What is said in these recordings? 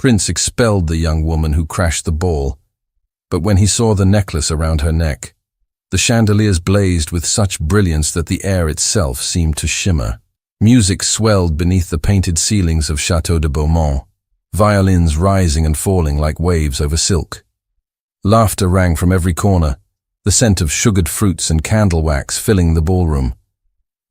Prince expelled the young woman who crashed the ball, but when he saw the necklace around her neck, the chandeliers blazed with such brilliance that the air itself seemed to shimmer. Music swelled beneath the painted ceilings of Château de Beaumont, violins rising and falling like waves over silk. Laughter rang from every corner, the scent of sugared fruits and candle wax filling the ballroom.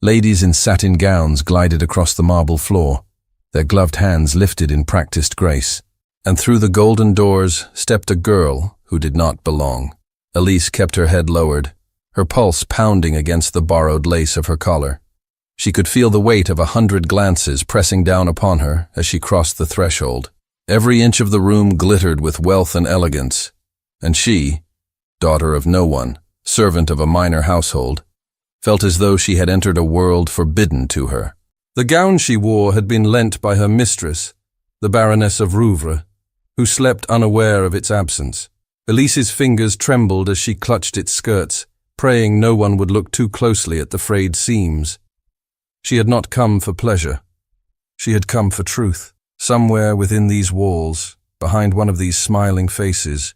Ladies in satin gowns glided across the marble floor, their gloved hands lifted in practiced grace, and through the golden doors stepped a girl who did not belong. Elise kept her head lowered, her pulse pounding against the borrowed lace of her collar. She could feel the weight of 100 glances pressing down upon her as she crossed the threshold. Every inch of the room glittered with wealth and elegance, and she, daughter of no one, servant of a minor household, felt as though she had entered a world forbidden to her. The gown she wore had been lent by her mistress, the Baroness of Rouvre, who slept unaware of its absence. Elise's fingers trembled as she clutched its skirts, praying no one would look too closely at the frayed seams. She had not come for pleasure. She had come for truth. Somewhere within these walls, behind one of these smiling faces,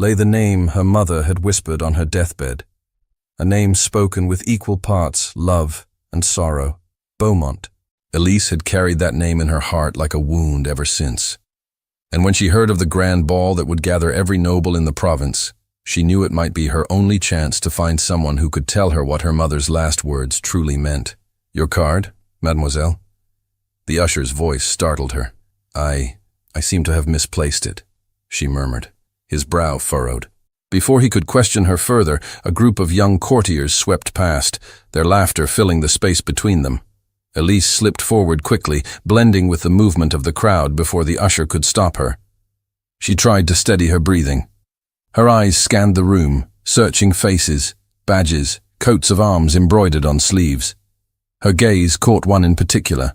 lay the name her mother had whispered on her deathbed, a name spoken with equal parts love and sorrow. Beaumont. Elise had carried that name in her heart like a wound ever since. And when she heard of the grand ball that would gather every noble in the province, she knew it might be her only chance to find someone who could tell her what her mother's last words truly meant. "Your card, mademoiselle?" The usher's voice startled her. I seem to have misplaced it," she murmured. His brow furrowed. Before he could question her further, a group of young courtiers swept past, their laughter filling the space between them. Elise slipped forward quickly, blending with the movement of the crowd before the usher could stop her. She tried to steady her breathing. Her eyes scanned the room, searching faces, badges, coats of arms embroidered on sleeves. Her gaze caught one in particular,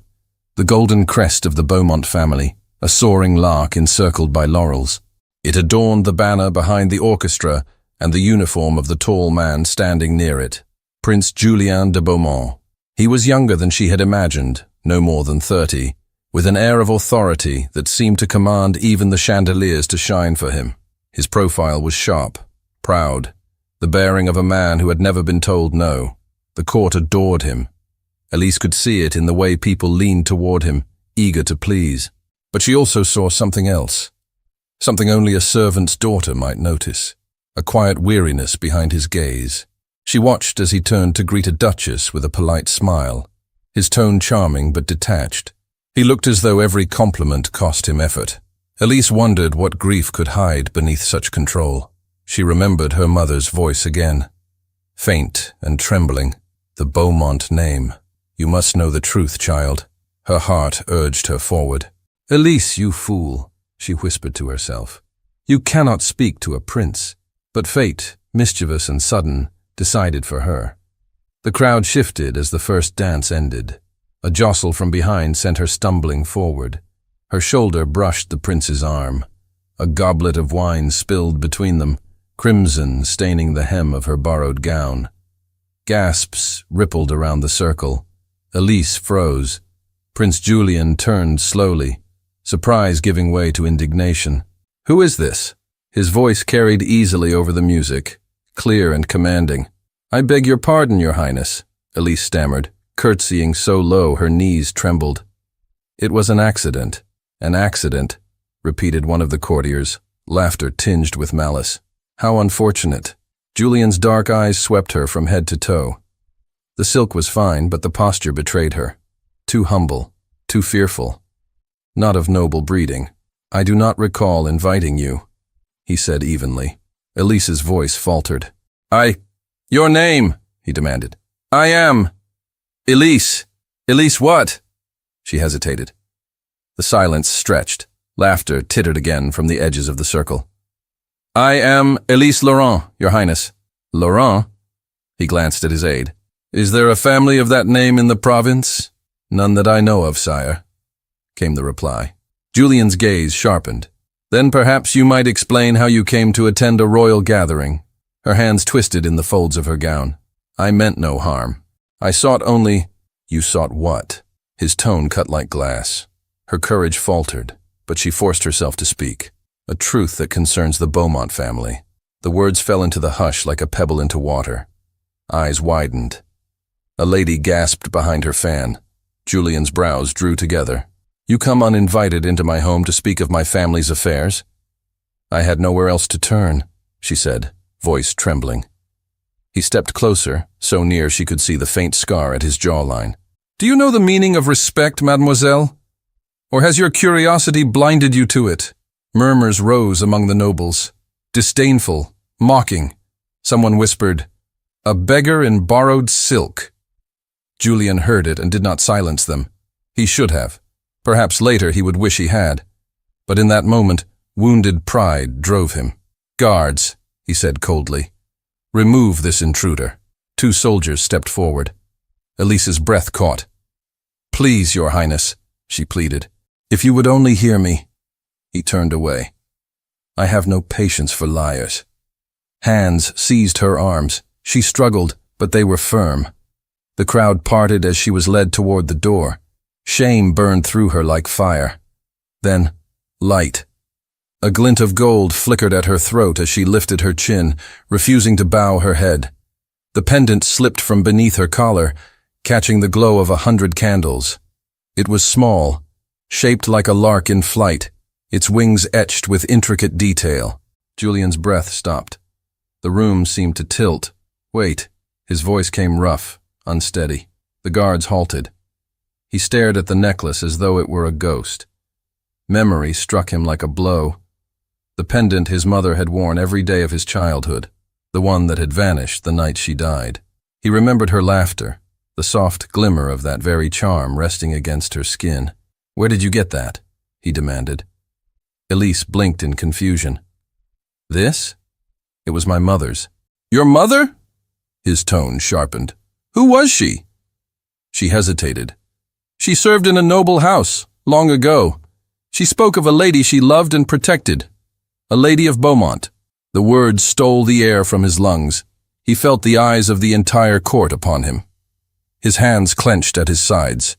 the golden crest of the Beaumont family, a soaring lark encircled by laurels. It adorned the banner behind the orchestra and the uniform of the tall man standing near it, Prince Julien de Beaumont. He was younger than she had imagined, no more than 30, with an air of authority that seemed to command even the chandeliers to shine for him. His profile was sharp, proud, the bearing of a man who had never been told no. The court adored him. Elise could see it in the way people leaned toward him, eager to please. But she also saw something else, something only a servant's daughter might notice, a quiet weariness behind his gaze. She watched as he turned to greet a duchess with a polite smile, his tone charming but detached. He looked as though every compliment cost him effort. Elise wondered what grief could hide beneath such control. She remembered her mother's voice again, faint and trembling, the Beaumont name. "You must know the truth, child." Her heart urged her forward. "Elise, you fool," she whispered to herself. "You cannot speak to a prince." But fate, mischievous and sudden, decided for her. The crowd shifted as the first dance ended. A jostle from behind sent her stumbling forward. Her shoulder brushed the prince's arm. A goblet of wine spilled between them, crimson staining the hem of her borrowed gown. Gasps rippled around the circle. Elise froze. Prince Julien turned slowly, surprise giving way to indignation. "Who is this?" His voice carried easily over the music, clear and commanding. "I beg your pardon, your highness," Elise stammered, curtsying so low her knees trembled. "It was an accident." "An accident," repeated one of the courtiers, laughter tinged with malice. "How unfortunate." Julien's dark eyes swept her from head to toe. The silk was fine, but the posture betrayed her. Too humble, too fearful. Not of noble breeding. "I do not recall inviting you," he said evenly. Elise's voice faltered. Your name," he demanded. "I am Elise." "Elise what?" She hesitated. The silence stretched. Laughter tittered again from the edges of the circle. "I am Elise Laurent, your highness." "Laurent?" He glanced at his aide. "Is there a family of that name in the province?" "None that I know of, sire," came the reply. Julien's gaze sharpened. "Then perhaps you might explain how you came to attend a royal gathering." Her hands twisted in the folds of her gown. "I meant no harm. I sought only—" "You sought what?" His tone cut like glass. Her courage faltered. but she forced herself to speak. A truth that concerns the Beaumont family. The words fell into the hush like a pebble into water. Eyes widened. A lady gasped behind her fan. Julien's brows drew together. "You come uninvited into my home to speak of my family's affairs?" "I had nowhere else to turn," she said, voice trembling. He stepped closer, so near she could see the faint scar at his jawline. "Do you know the meaning of respect, mademoiselle? Or has your curiosity blinded you to it?" Murmurs rose among the nobles. Disdainful, mocking. Someone whispered, "A beggar in borrowed silk." Julien heard it and did not silence them. He should have. Perhaps later he would wish he had. But in that moment, wounded pride drove him. "Guards," he said coldly. "Remove this intruder." 2 soldiers stepped forward. Elise's breath caught. "Please, Your Highness," she pleaded. "If you would only hear me." He turned away. "I have no patience for liars." Hands seized her arms. She struggled, but they were firm. The crowd parted as she was led toward the door. Shame burned through her like fire. Then, light. A glint of gold flickered at her throat as she lifted her chin, refusing to bow her head. The pendant slipped from beneath her collar, catching the glow of 100 candles. It was small, shaped like a lark in flight, its wings etched with intricate detail. Julien's breath stopped. The room seemed to tilt. "Wait." His voice came rough, unsteady. The guards halted. He stared at the necklace as though it were a ghost. Memory struck him like a blow. The pendant his mother had worn every day of his childhood, the one that had vanished the night she died. He remembered her laughter, the soft glimmer of that very charm resting against her skin. "Where did you get that?" he demanded. Elise blinked in confusion. "This? It was my mother's." "Your mother?" His tone sharpened. "Who was she?" She hesitated. "She served in a noble house, long ago. She spoke of a lady she loved and protected. A lady of Beaumont." The words stole the air from his lungs. He felt the eyes of the entire court upon him. His hands clenched at his sides.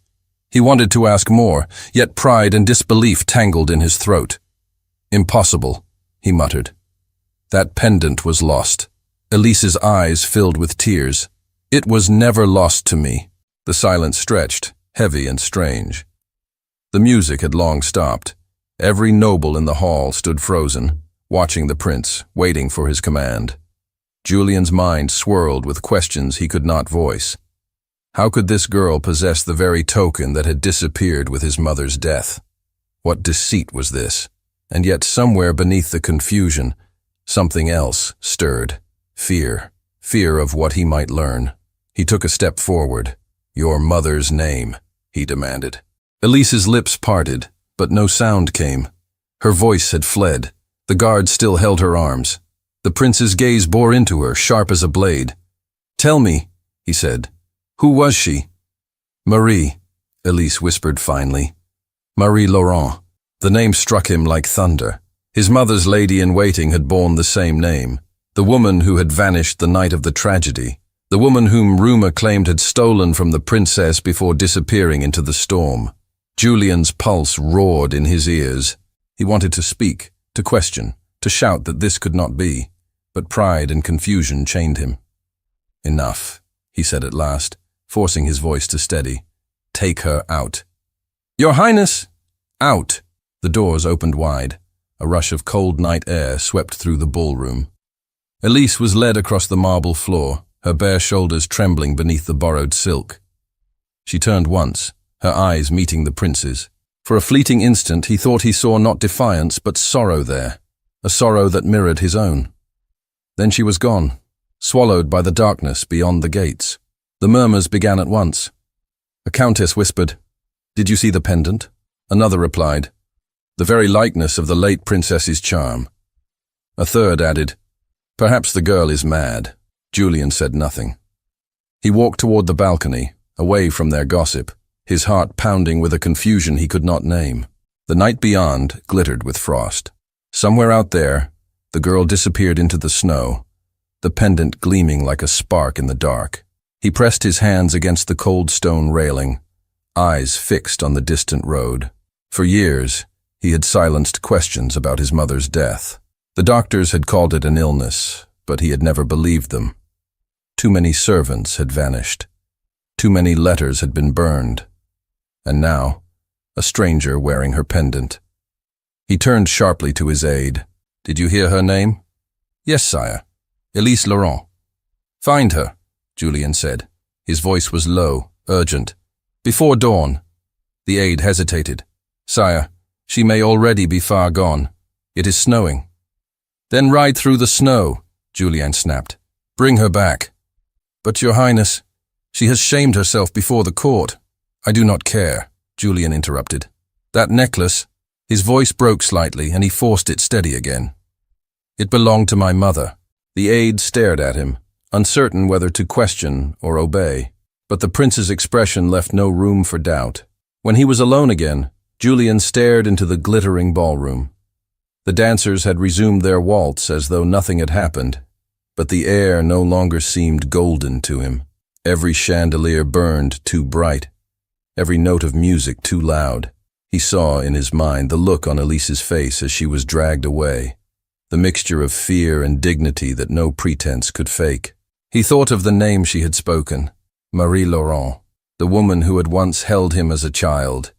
He wanted to ask more, yet pride and disbelief tangled in his throat. "Impossible," he muttered. That pendant was lost. Elise's eyes filled with tears. "It was never lost to me." The silence stretched, heavy and strange. The music had long stopped. Every noble in the hall stood frozen, watching the prince, waiting for his command. Julien's mind swirled with questions he could not voice. How could this girl possess the very token that had disappeared with his mother's death? What deceit was this? And yet somewhere beneath the confusion, something else stirred. Fear. Fear of what he might learn. He took a step forward. "Your mother's name," he demanded. Elise's lips parted, but no sound came. Her voice had fled. The guard still held her arms. The prince's gaze bore into her, sharp as a blade. "Tell me," he said. "Who was she?" "Marie," Elise whispered finely. "Marie Laurent." The name struck him like thunder. His mother's lady-in-waiting had borne the same name. The woman who had vanished the night of the tragedy. The woman whom rumor claimed had stolen from the princess before disappearing into the storm. Julien's pulse roared in his ears. He wanted to speak, to question, to shout that this could not be, but pride and confusion chained him. "Enough," he said at last, forcing his voice to steady. "Take her out." "Your Highness!" "Out!" The doors opened wide. A rush of cold night air swept through the ballroom. Elise was led across the marble floor, her bare shoulders trembling beneath the borrowed silk. She turned once, her eyes meeting the prince's. For a fleeting instant he thought he saw not defiance but sorrow there, a sorrow that mirrored his own. Then she was gone, swallowed by the darkness beyond the gates. The murmurs began at once. A countess whispered, "Did you see the pendant?" Another replied, "The very likeness of the late princess's charm." A third added, "Perhaps the girl is mad." Julien said nothing. He walked toward the balcony, away from their gossip, his heart pounding with a confusion he could not name. The night beyond glittered with frost. Somewhere out there, the girl disappeared into the snow, the pendant gleaming like a spark in the dark. He pressed his hands against the cold stone railing, eyes fixed on the distant road. For years, He had silenced questions about his mother's death. The doctors had called it an illness, but he had never believed them. Too many servants had vanished. Too many letters had been burned. And now, a stranger wearing her pendant. He turned sharply to his aide. "Did you hear her name?" "Yes, sire. Elise Laurent." "Find her," Julien said. His voice was low, urgent. "Before dawn." The aide hesitated. "Sire, she may already be far gone. It is snowing." "Then ride through the snow," Julien snapped. "Bring her back." "But, Your Highness, she has shamed herself before the court." "I do not care," Julien interrupted. "That necklace—" His voice broke slightly, and he forced it steady again. "It belonged to my mother." The aide stared at him, uncertain whether to question or obey. But the prince's expression left no room for doubt. When he was alone again, Julien stared into the glittering ballroom. The dancers had resumed their waltz as though nothing had happened, but the air no longer seemed golden to him. Every chandelier burned too bright, every note of music too loud. He saw in his mind the look on Elise's face as she was dragged away, the mixture of fear and dignity that no pretense could fake. He thought of the name she had spoken, Marie Laurent, the woman who had once held him as a child,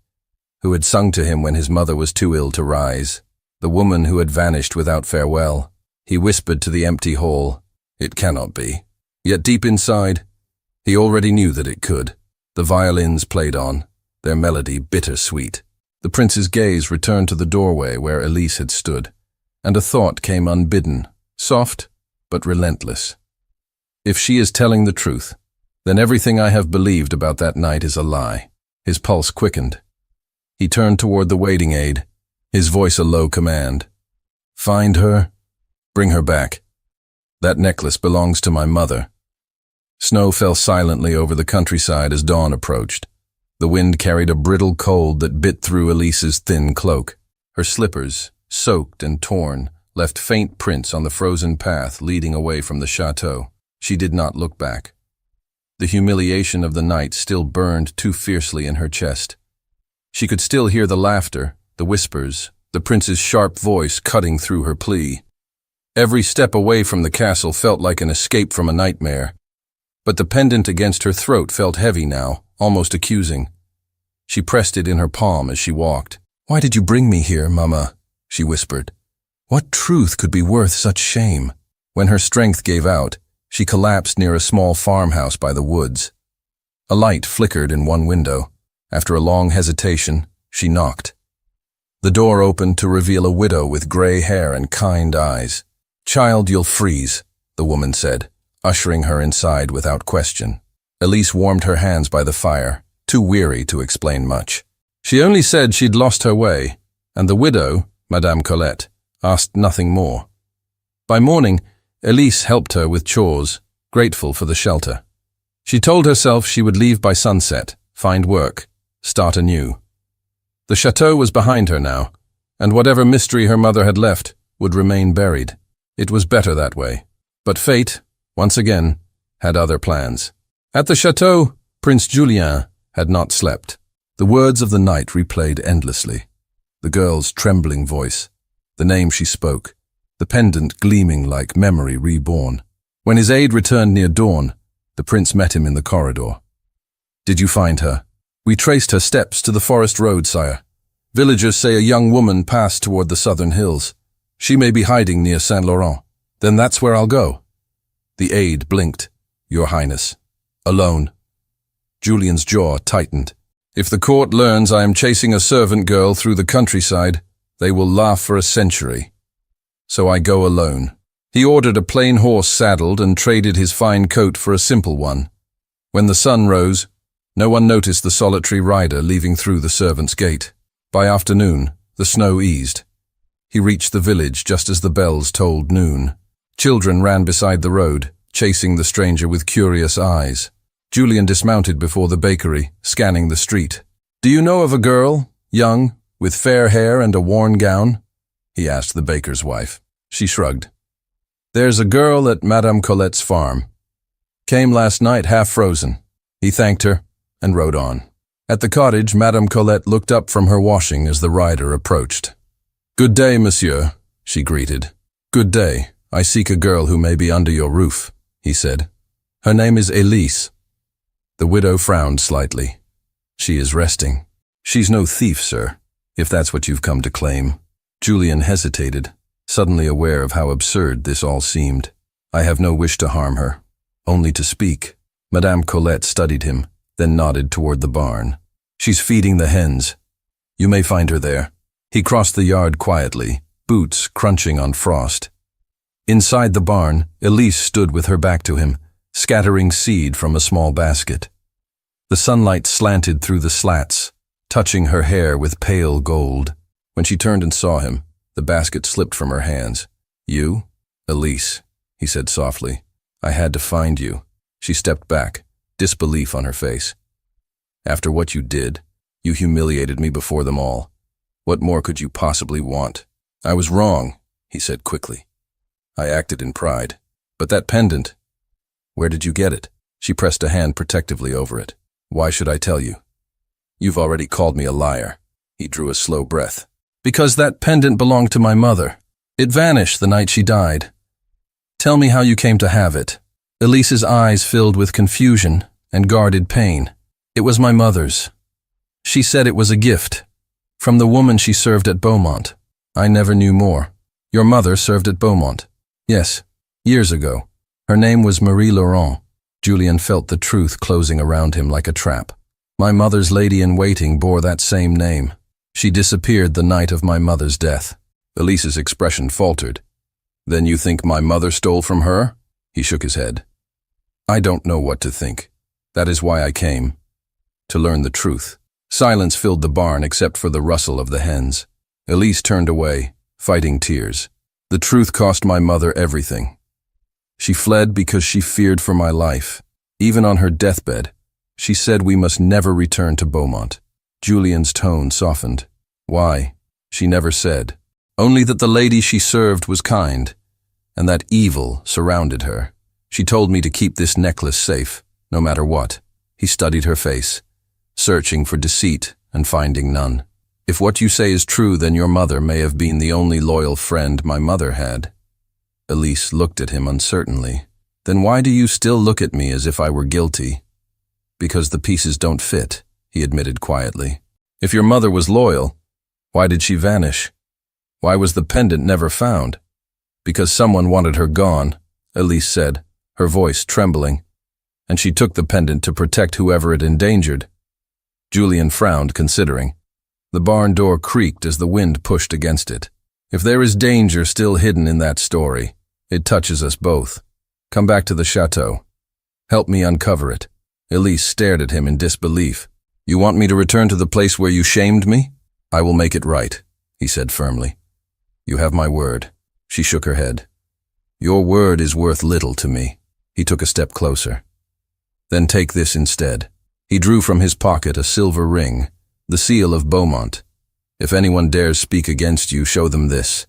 who had sung to him when his mother was too ill to rise, the woman who had vanished without farewell. He whispered to the empty hall, "It cannot be." Yet deep inside, he already knew that it could. The violins played on, their melody bittersweet. The prince's gaze returned to the doorway where Elise had stood, and a thought came unbidden, soft but relentless. If she is telling the truth, then everything I have believed about that night is a lie. His pulse quickened. He turned toward the waiting aide, his voice a low command. "Find her. Bring her back. That necklace belongs to my mother." Snow fell silently over the countryside as dawn approached. The wind carried a brittle cold that bit through Elise's thin cloak. Her slippers, soaked and torn, left faint prints on the frozen path leading away from the chateau. She did not look back. The humiliation of the night still burned too fiercely in her chest. She could still hear the laughter, the whispers, the prince's sharp voice cutting through her plea. Every step away from the castle felt like an escape from a nightmare. But the pendant against her throat felt heavy now, almost accusing. She pressed it in her palm as she walked. "Why did you bring me here, Mama?" she whispered. "What truth could be worth such shame?" When her strength gave out, she collapsed near a small farmhouse by the woods. A light flickered in one window. After a long hesitation, she knocked. The door opened to reveal a widow with gray hair and kind eyes. "Child, you'll freeze," the woman said, ushering her inside without question. Elise warmed her hands by the fire, too weary to explain much. She only said she'd lost her way, and the widow, Madame Colette, asked nothing more. By morning, Elise helped her with chores, grateful for the shelter. She told herself she would leave by sunset, find work, start anew. The chateau was behind her now, and whatever mystery her mother had left would remain buried. It was better that way. But fate, once again, had other plans. At the chateau, Prince Julien had not slept. The words of the night replayed endlessly. The girl's trembling voice, the name she spoke, the pendant gleaming like memory reborn. When his aide returned near dawn, the prince met him in the corridor. "Did you find her?" "We traced her steps to the forest road, sire. Villagers say a young woman passed toward the southern hills. She may be hiding near Saint-Laurent. Then that's where I'll go." The aide blinked. "Your Highness." "Alone." Julien's jaw tightened. "If the court learns I am chasing a servant girl through the countryside, they will laugh for a century. So I go alone." He ordered a plain horse saddled and traded his fine coat for a simple one. When the sun rose, no one noticed the solitary rider leaving through the servants' gate. By afternoon, the snow eased. He reached the village just as the bells tolled noon. Children ran beside the road, chasing the stranger with curious eyes. Julien dismounted before the bakery, scanning the street. "Do you know of a girl, young, with fair hair and a worn gown?" he asked the baker's wife. She shrugged. "There's a girl at Madame Colette's farm. Came last night half frozen." He thanked her and rode on. At the cottage, Madame Colette looked up from her washing as the rider approached. "Good day, monsieur," she greeted. "Good day. I seek a girl who may be under your roof," he said. "Her name is Elise." The widow frowned slightly. "She is resting." "She's no thief, sir, if that's what you've come to claim." Julien hesitated, suddenly aware of how absurd this all seemed. "I have no wish to harm her, only to speak." Madame Colette studied him, then nodded toward the barn. "She's feeding the hens. You may find her there." He crossed the yard quietly, boots crunching on frost. Inside the barn, Elise stood with her back to him, scattering seed from a small basket. The sunlight slanted through the slats, touching her hair with pale gold. When she turned and saw him, the basket slipped from her hands. "You? Elise," he said softly. "I had to find you." She stepped back, disbelief on her face. "After what you did, you humiliated me before them all. What more could you possibly want?" "I was wrong," he said quickly. "I acted in pride. But that pendant, where did you get it?" She pressed a hand protectively over it. "Why should I tell you?" "You've already called me a liar." He drew a slow breath. "Because that pendant belonged to my mother. It vanished the night she died. Tell me how you came to have it." Elise's eyes filled with confusion and guarded pain. "It was my mother's. She said it was a gift, from the woman she served at Beaumont. I never knew more." "Your mother served at Beaumont?" "Yes, years ago. Her name was Marie Laurent." Julien felt the truth closing around him like a trap. "My mother's lady-in-waiting bore that same name. She disappeared the night of my mother's death." Elise's expression faltered. "Then you think my mother stole from her?" He shook his head. "I don't know what to think. That is why I came. To learn the truth." Silence filled the barn except for the rustle of the hens. Elise turned away, fighting tears. "The truth cost my mother everything. She fled because she feared for my life. Even on her deathbed, she said we must never return to Beaumont." Julien's tone softened. "Why?" "She never said. Only that the lady she served was kind, and that evil surrounded her. She told me to keep this necklace safe, no matter what." He studied her face, searching for deceit and finding none. "If what you say is true, then your mother may have been the only loyal friend my mother had." Elise looked at him uncertainly. "Then why do you still look at me as if I were guilty?" "Because the pieces don't fit," he admitted quietly. "If your mother was loyal, why did she vanish? Why was the pendant never found?" "Because someone wanted her gone," Elise said, her voice trembling. "And she took the pendant to protect whoever it endangered." Julien frowned, considering. The barn door creaked as the wind pushed against it. "If there is danger still hidden in that story, it touches us both. Come back to the chateau. Help me uncover it." Elise stared at him in disbelief. "You want me to return to the place where you shamed me?" "I will make it right," he said firmly. "You have my word." She shook her head. "Your word is worth little to me." He took a step closer. "Then take this instead." He drew from his pocket a silver ring, the seal of Beaumont. "If anyone dares speak against you, show them this.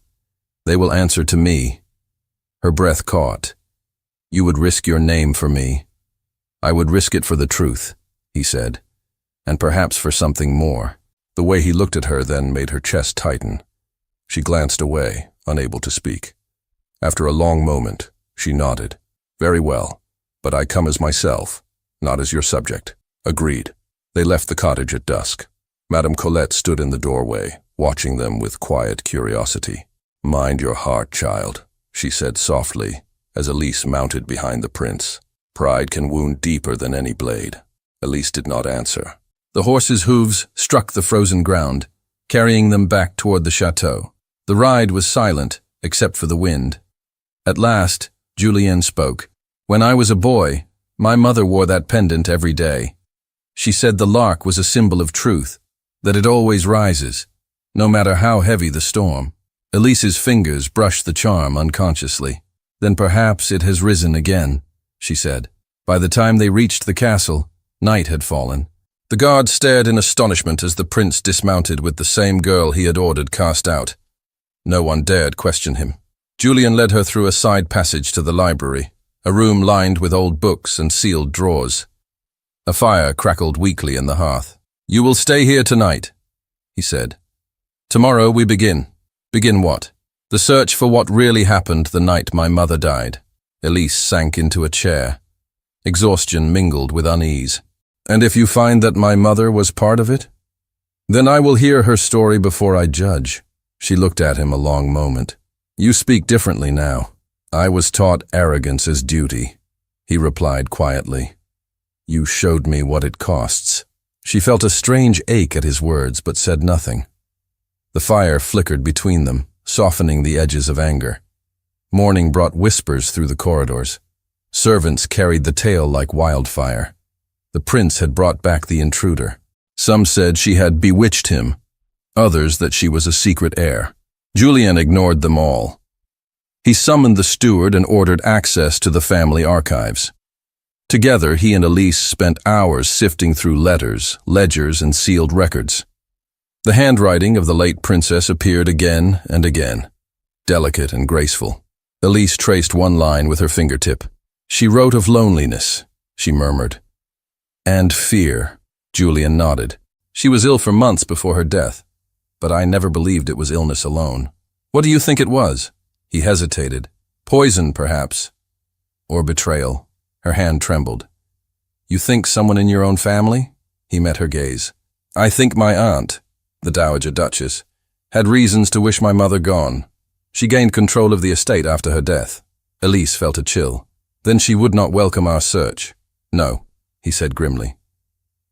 They will answer to me." Her breath caught. "You would risk your name for me." "I would risk it for the truth," he said, "and perhaps for something more." The way he looked at her then made her chest tighten. She glanced away, unable to speak. After a long moment, she nodded. "Very well, but I come as myself, not as your subject." "Agreed." They left the cottage at dusk. Madame Colette stood in the doorway, watching them with quiet curiosity. "Mind your heart, child," she said softly, as Elise mounted behind the prince. "Pride can wound deeper than any blade." Elise did not answer. The horses' hooves struck the frozen ground, carrying them back toward the chateau. The ride was silent, except for the wind. At last, Julien spoke. "When I was a boy, my mother wore that pendant every day. She said the lark was a symbol of truth, that it always rises, no matter how heavy the storm." Elise's fingers brushed the charm unconsciously. "Then perhaps it has risen again," she said. By the time they reached the castle, night had fallen. The guard stared in astonishment as the prince dismounted with the same girl he had ordered cast out. No one dared question him. Julien led her through a side passage to the library, a room lined with old books and sealed drawers. A fire crackled weakly in the hearth. "You will stay here tonight," he said. "Tomorrow we begin." Begin what? The search for what really happened the night my mother died. Elise sank into a chair. Exhaustion mingled with unease. And if you find that my mother was part of it? Then I will hear her story before I judge. She looked at him a long moment. You speak differently now. I was taught arrogance as duty, he replied quietly. You showed me what it costs. She felt a strange ache at his words, but said nothing. The fire flickered between them, softening the edges of anger. Morning brought whispers through the corridors. Servants carried the tale like wildfire. The prince had brought back the intruder. Some said she had bewitched him, others that she was a secret heir. Julien ignored them all. He summoned the steward and ordered access to the family archives. Together, he and Elise spent hours sifting through letters, ledgers, and sealed records. The handwriting of the late princess appeared again and again, delicate and graceful. Elise traced one line with her fingertip. She wrote of loneliness, she murmured. And fear, Julien nodded. She was ill for months before her death, but I never believed it was illness alone. What do you think it was? He hesitated. Poison, perhaps. Or betrayal. Her hand trembled. You think someone in your own family? He met her gaze. I think my aunt, the Dowager Duchess, had reasons to wish my mother gone. She gained control of the estate after her death. Elise felt a chill. Then she would not welcome our search. No, he said grimly.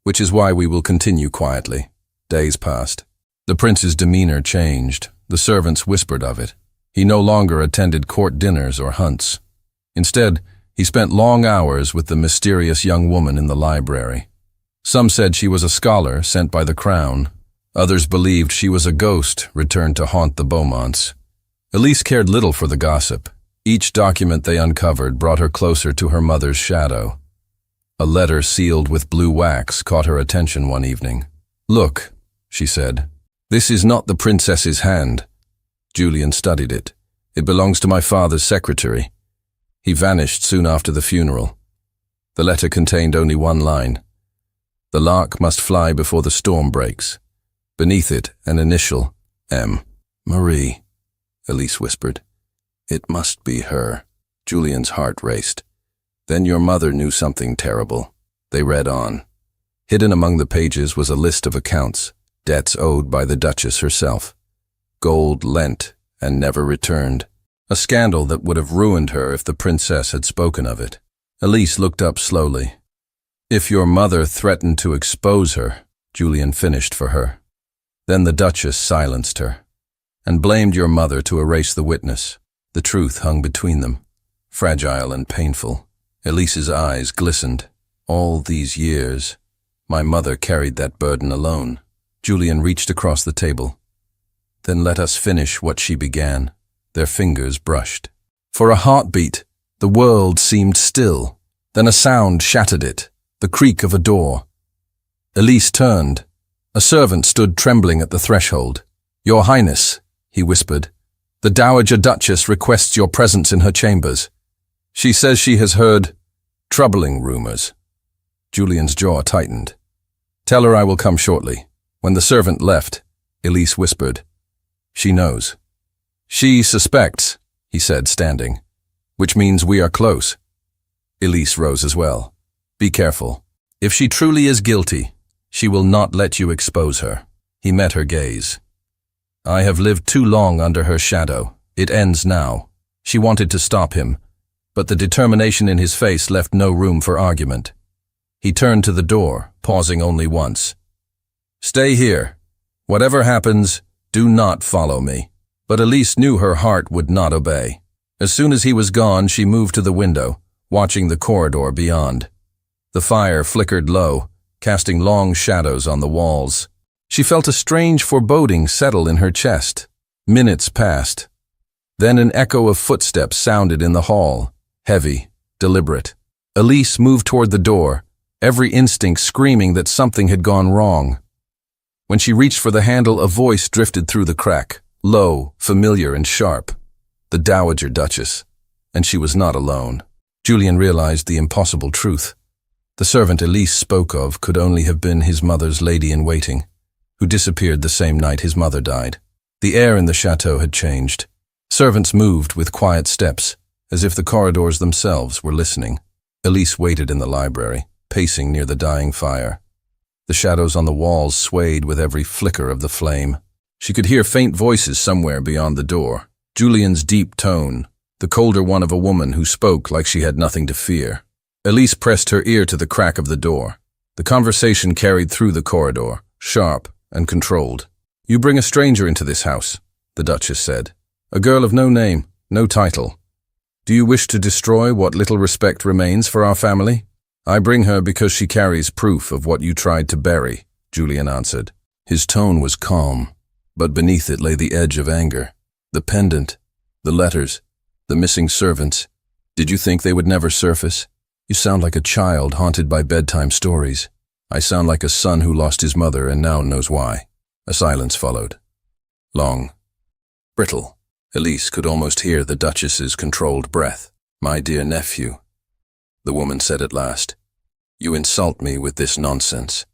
Which is why we will continue quietly. Days passed. The prince's demeanor changed. The servants whispered of it. He no longer attended court dinners or hunts. Instead, he spent long hours with the mysterious young woman in the library. Some said she was a scholar sent by the crown. Others believed she was a ghost returned to haunt the Beaumonts. Elise cared little for the gossip. Each document they uncovered brought her closer to her mother's shadow. A letter sealed with blue wax caught her attention one evening. Look, she said. This is not the princess's hand. Julien studied it. It belongs to my father's secretary. He vanished soon after the funeral. The letter contained only one line. The lark must fly before the storm breaks. Beneath it, an initial, M. Marie, Elise whispered. It must be her. Julien's heart raced. Then your mother knew something terrible. They read on. Hidden among the pages was a list of accounts, debts owed by the Duchess herself. Gold lent and never returned. A scandal that would have ruined her if the princess had spoken of it. Elise looked up slowly. If your mother threatened to expose her, Julien finished for her. Then the Duchess silenced her and blamed your mother to erase the witness. The truth hung between them, fragile and painful. Elise's eyes glistened. All these years, my mother carried that burden alone. Julien reached across the table. Then let us finish what she began. Their fingers brushed. For a heartbeat, the world seemed still. Then a sound shattered it, the creak of a door. Elise turned. A servant stood trembling at the threshold. Your Highness, he whispered. The Dowager Duchess requests your presence in her chambers. She says she has heard troubling rumors. Julien's jaw tightened. Tell her I will come shortly. When the servant left, Elise whispered. She knows. She suspects, he said, standing, which means we are close. Elise rose as well. Be careful. If she truly is guilty, she will not let you expose her. He met her gaze. I have lived too long under her shadow. It ends now. She wanted to stop him, but the determination in his face left no room for argument. He turned to the door, pausing only once. Stay here. Whatever happens, do not follow me. But Elise knew her heart would not obey. As soon as he was gone, she moved to the window, watching the corridor beyond. The fire flickered low, casting long shadows on the walls. She felt a strange foreboding settle in her chest. Minutes passed. Then an echo of footsteps sounded in the hall, heavy, deliberate. Elise moved toward the door, every instinct screaming that something had gone wrong. When she reached for the handle, a voice drifted through the crack, low, familiar, and sharp. The Dowager Duchess. And she was not alone. Julien realized the impossible truth. The servant Elise spoke of could only have been his mother's lady-in-waiting, who disappeared the same night his mother died. The air in the chateau had changed. Servants moved with quiet steps, as if the corridors themselves were listening. Elise waited in the library, pacing near the dying fire. The shadows on the walls swayed with every flicker of the flame. She could hear faint voices somewhere beyond the door. Julien's deep tone, the colder one of a woman who spoke like she had nothing to fear. Elise pressed her ear to the crack of the door. The conversation carried through the corridor, sharp and controlled. "You bring a stranger into this house," the Duchess said. "A girl of no name, no title. Do you wish to destroy what little respect remains for our family?" "I bring her because she carries proof of what you tried to bury," Julien answered. His tone was calm, but beneath it lay the edge of anger. "The pendant, the letters, the missing servants. Did you think they would never surface? You sound like a child haunted by bedtime stories. I sound like a son who lost his mother and now knows why." A silence followed. Long, brittle. Elise could almost hear the Duchess's controlled breath. "My dear nephew," the woman said at last, "you insult me with this nonsense.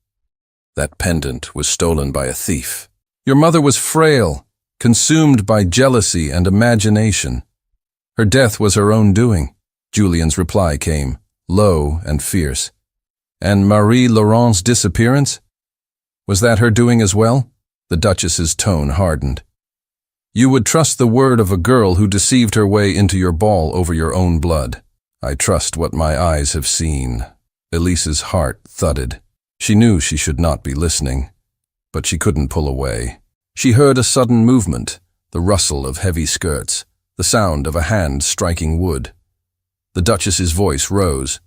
That pendant was stolen by a thief. Your mother was frail, consumed by jealousy and imagination. Her death was her own doing." Julien's reply came, low and fierce. "And Marie-Laurent's disappearance? Was that her doing as well?" The Duchess's tone hardened. "You would trust the word of a girl who deceived her way into your ball over your own blood." "I trust what my eyes have seen." Elise's heart thudded. She knew she should not be listening, but she couldn't pull away. She heard a sudden movement, the rustle of heavy skirts, the sound of a hand striking wood. The Duchess's voice rose.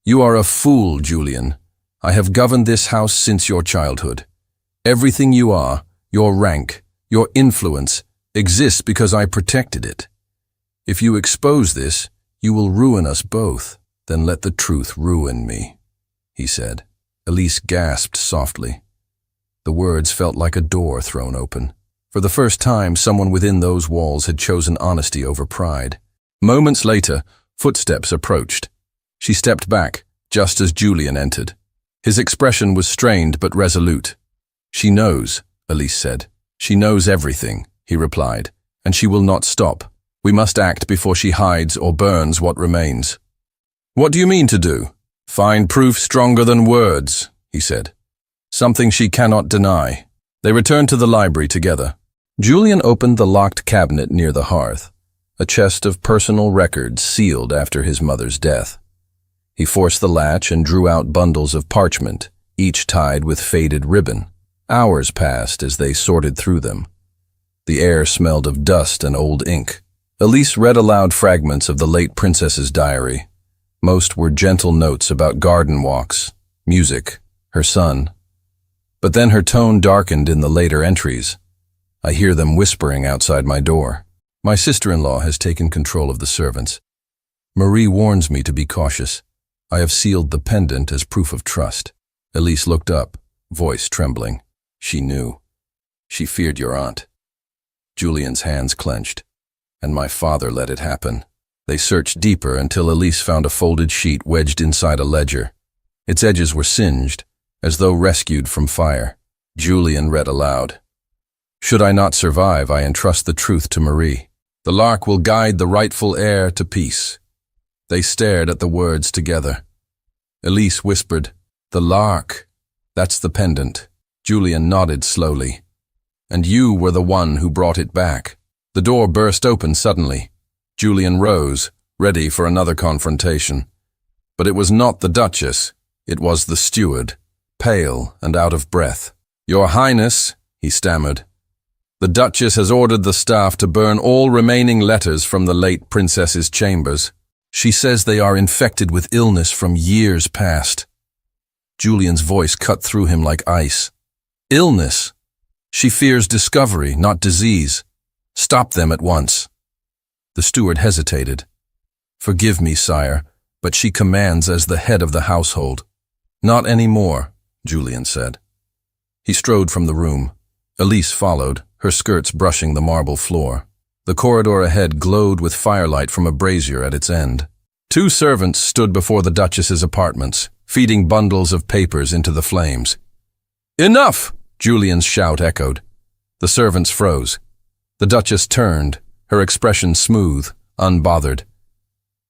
"You are a fool, Julien. I have governed this house since your childhood. Everything you are, your rank, your influence, exists because I protected it. If you expose this, you will ruin us both. Then let the truth ruin me," he said. Elise gasped softly. The words felt like a door thrown open. For the first time, someone within those walls had chosen honesty over pride. Moments later, footsteps approached. She stepped back, just as Julien entered. His expression was strained but resolute. "She knows," Elise said. "She knows everything," he replied, "and she will not stop. We must act before she hides or burns what remains." "What do you mean to do?" "Find proof stronger than words," he said. "Something she cannot deny." They returned to the library together. Julien opened the locked cabinet near the hearth, a chest of personal records sealed after his mother's death. He forced the latch and drew out bundles of parchment, each tied with faded ribbon. Hours passed as they sorted through them. The air smelled of dust and old ink. Elise read aloud fragments of the late princess's diary. Most were gentle notes about garden walks, music, her son. But then her tone darkened in the later entries. "I hear them whispering outside my door. My sister-in-law has taken control of the servants. Marie warns me to be cautious. I have sealed the pendant as proof of trust." Elise looked up, voice trembling. She knew. "She feared your aunt." Julien's hands clenched. "And my father let it happen." They searched deeper until Elise found a folded sheet wedged inside a ledger. Its edges were singed, as though rescued from fire. Julien read aloud. "Should I not survive, I entrust the truth to Marie. The lark will guide the rightful heir to peace." They stared at the words together. Elise whispered, "The lark. That's the pendant." Julien nodded slowly. "And you were the one who brought it back." The door burst open suddenly. Julien rose, ready for another confrontation. But it was not the Duchess. It was the steward, pale and out of breath. "Your Highness," he stammered, "the Duchess has ordered the staff to burn all remaining letters from the late princess's chambers. She says they are infected with illness from years past." Julien's voice cut through him like ice. "Illness? She fears discovery, not disease. Stop them at once." The steward hesitated. "Forgive me, sire, but she commands as the head of the household." "Not anymore," Julien said. He strode from the room. Elise followed, her skirts brushing the marble floor. The corridor ahead glowed with firelight from a brazier at its end. Two servants stood before the Duchess's apartments, feeding bundles of papers into the flames. "Enough!" Julien's shout echoed. The servants froze. The Duchess turned, her expression smooth, unbothered.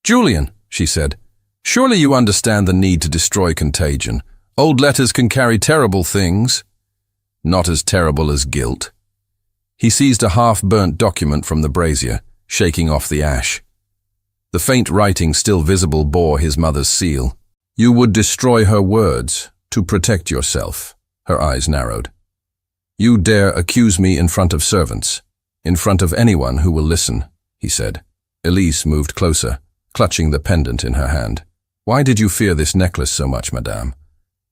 "Julien," she said, "surely you understand the need to destroy contagion. Old letters can carry terrible things." "Not as terrible as guilt." He seized a half-burnt document from the brazier, shaking off the ash. The faint writing still visible bore his mother's seal. "You would destroy her words to protect yourself." Her eyes narrowed. "You dare accuse me in front of servants, in front of anyone who will listen," he said. Elise moved closer, clutching the pendant in her hand. "Why did you fear this necklace so much, madame?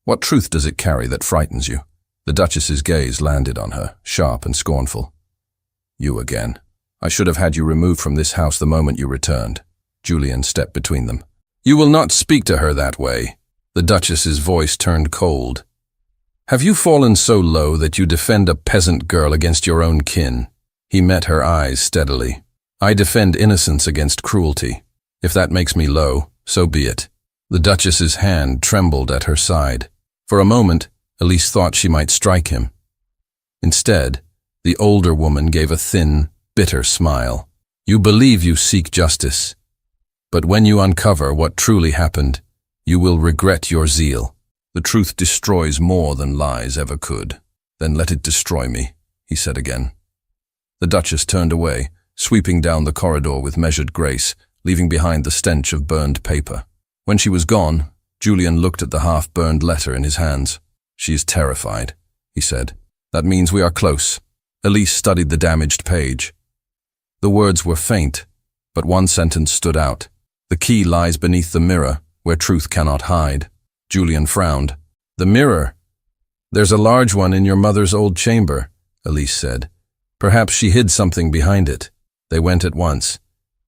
What truth does it carry that frightens you?" The Duchess's gaze landed on her, sharp and scornful. "You again. I should have had you removed from this house the moment you returned." Julien stepped between them. "You will not speak to her that way." The Duchess's voice turned cold. "Have you fallen so low that you defend a peasant girl against your own kin?" He met her eyes steadily. "I defend innocence against cruelty. If that makes me low, so be it." The Duchess's hand trembled at her side. For a moment, Elise thought she might strike him. Instead, the older woman gave a thin, bitter smile. "You believe you seek justice, but when you uncover what truly happened, you will regret your zeal. The truth destroys more than lies ever could." "Then let it destroy me," he said again. The Duchess turned away, sweeping down the corridor with measured grace, leaving behind the stench of burned paper. When she was gone, Julien looked at the half-burned letter in his hands. "She is terrified," he said. "That means we are close." Elise studied the damaged page. The words were faint, but one sentence stood out. "The key lies beneath the mirror, where truth cannot hide." Julien frowned. "The mirror? There's a large one in your mother's old chamber," Elise said. "Perhaps she hid something behind it." They went at once.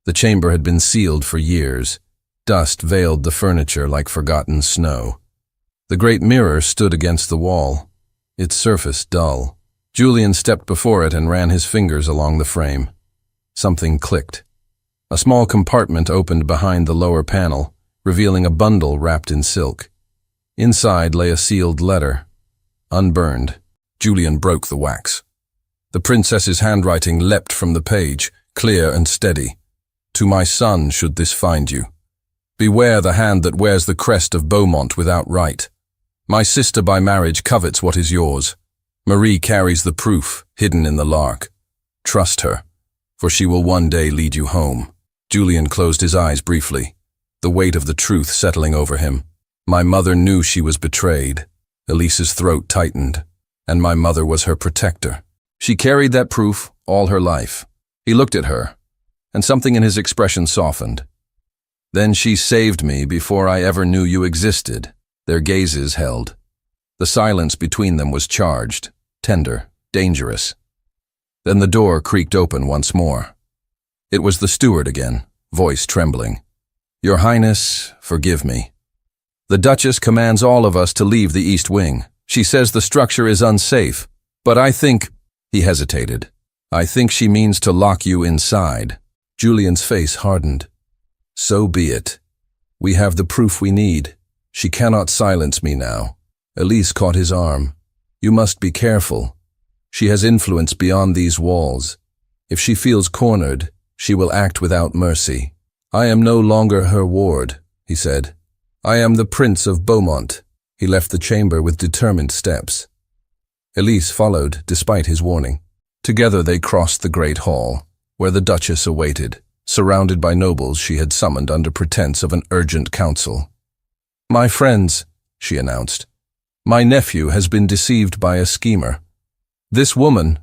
The chamber had been sealed for years. Dust veiled the furniture like forgotten snow. The great mirror stood against the wall, its surface dull. Julien stepped before it and ran his fingers along the frame. Something clicked. A small compartment opened behind the lower panel, revealing a bundle wrapped in silk. Inside lay a sealed letter, unburned. Julien broke the wax. The princess's handwriting leapt from the page, clear and steady. "To my son should this find you. Beware the hand that wears the crest of Beaumont without right. My sister by marriage covets what is yours. Marie carries the proof hidden in the lark. Trust her, for she will one day lead you home." Julien closed his eyes briefly, the weight of the truth settling over him. "My mother knew she was betrayed." Elise's throat tightened. "And my mother was her protector. She carried that proof all her life." He looked at her, and something in his expression softened. "Then she saved me before I ever knew you existed." Their gazes held. The silence between them was charged, tender, dangerous. Then the door creaked open once more. It was the steward again, voice trembling. "Your Highness, forgive me. The Duchess commands all of us to leave the East Wing. She says the structure is unsafe, but I think—" He hesitated. "I think she means to lock you inside." Julien's face hardened. "So be it. We have the proof we need. She cannot silence me now." Elise caught his arm. "You must be careful. She has influence beyond these walls. If she feels cornered, she will act without mercy." "I am no longer her ward," he said. "I am the Prince of Beaumont." He left the chamber with determined steps. Elise followed, despite his warning. Together they crossed the great hall, where the Duchess awaited, surrounded by nobles she had summoned under pretense of an urgent council. "My friends," she announced, "my nephew has been deceived by a schemer. This woman,"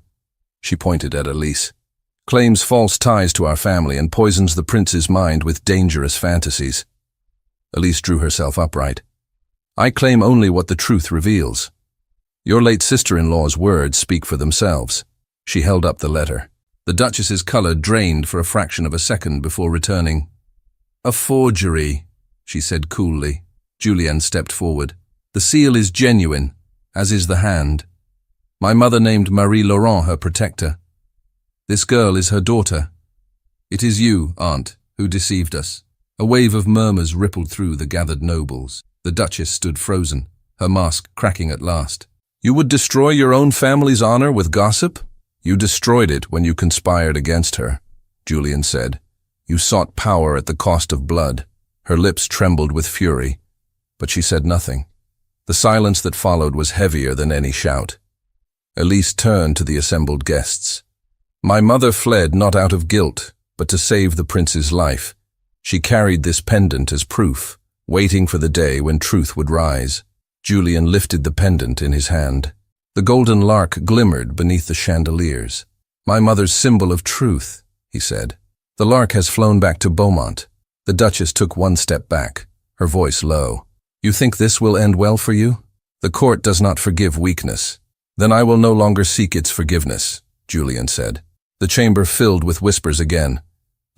she pointed at Elise, "claims false ties to our family and poisons the prince's mind with dangerous fantasies." Elise drew herself upright. "I claim only what the truth reveals. Your late sister-in-law's words speak for themselves." She held up the letter. The Duchess's color drained for a fraction of a second before returning. "A forgery," she said coolly. Julien stepped forward. "The seal is genuine, as is the hand. My mother named Marie-Laurent her protector. This girl is her daughter. It is you, aunt, who deceived us." A wave of murmurs rippled through the gathered nobles. The Duchess stood frozen, her mask cracking at last. "You would destroy your own family's honor with gossip?" You destroyed it when you conspired against her, Julien said. You sought power at the cost of blood. Her lips trembled with fury, but she said nothing. The silence that followed was heavier than any shout. Elise turned to the assembled guests. My mother fled not out of guilt, but to save the prince's life. She carried this pendant as proof, waiting for the day when truth would rise. Julien lifted the pendant in his hand. The golden lark glimmered beneath the chandeliers. My mother's symbol of truth, he said. The lark has flown back to Beaumont. The Duchess took one step back, her voice low. You think this will end well for you? The court does not forgive weakness. Then I will no longer seek its forgiveness, Julien said. The chamber filled with whispers again.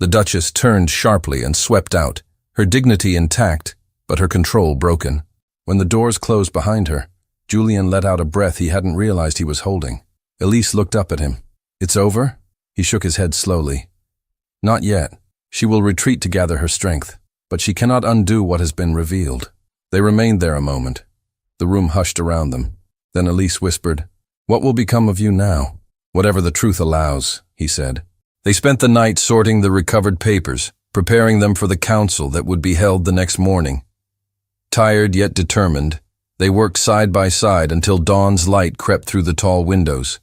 The Duchess turned sharply and swept out, her dignity intact, but her control broken. When the doors closed behind her, Julien let out a breath he hadn't realized he was holding. Elise looked up at him. It's over? He shook his head slowly. Not yet. She will retreat to gather her strength, but she cannot undo what has been revealed. They remained there a moment. The room hushed around them. Then Elise whispered, What will become of you now? Whatever the truth allows, he said. They spent the night sorting the recovered papers, preparing them for the council that would be held the next morning. Tired yet determined, they worked side by side until dawn's light crept through the tall windows.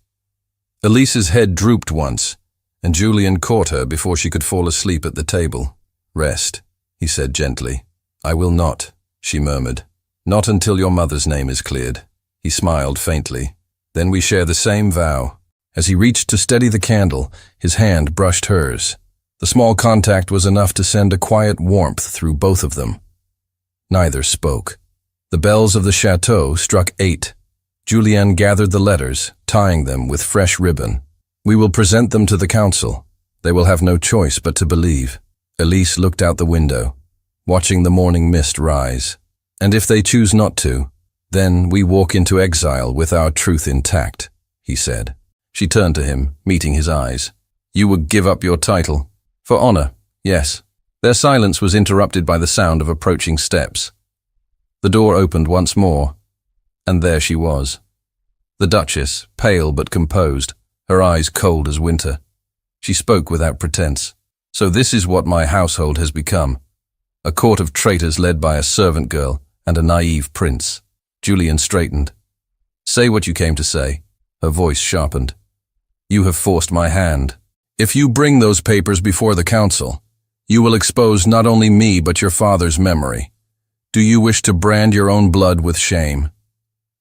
Elise's head drooped once, and Julien caught her before she could fall asleep at the table. Rest, he said gently. I will not, she murmured. Not until your mother's name is cleared. He smiled faintly. Then we share the same vow. As he reached to steady the candle, his hand brushed hers. The small contact was enough to send a quiet warmth through both of them. Neither spoke. The bells of the chateau struck 8. Julien gathered the letters, tying them with fresh ribbon. We will present them to the council. They will have no choice but to believe. Elise looked out the window, watching the morning mist rise. And if they choose not to, then we walk into exile with our truth intact, he said. She turned to him, meeting his eyes. You would give up your title? For honor, yes. Their silence was interrupted by the sound of approaching steps. The door opened once more, and there she was. The Duchess, pale but composed, her eyes cold as winter. She spoke without pretense. So this is what my household has become. A court of traitors led by a servant girl and a naive prince. Julien straightened. Say what you came to say. Her voice sharpened. You have forced my hand. If you bring those papers before the council, you will expose not only me but your father's memory. Do you wish to brand your own blood with shame?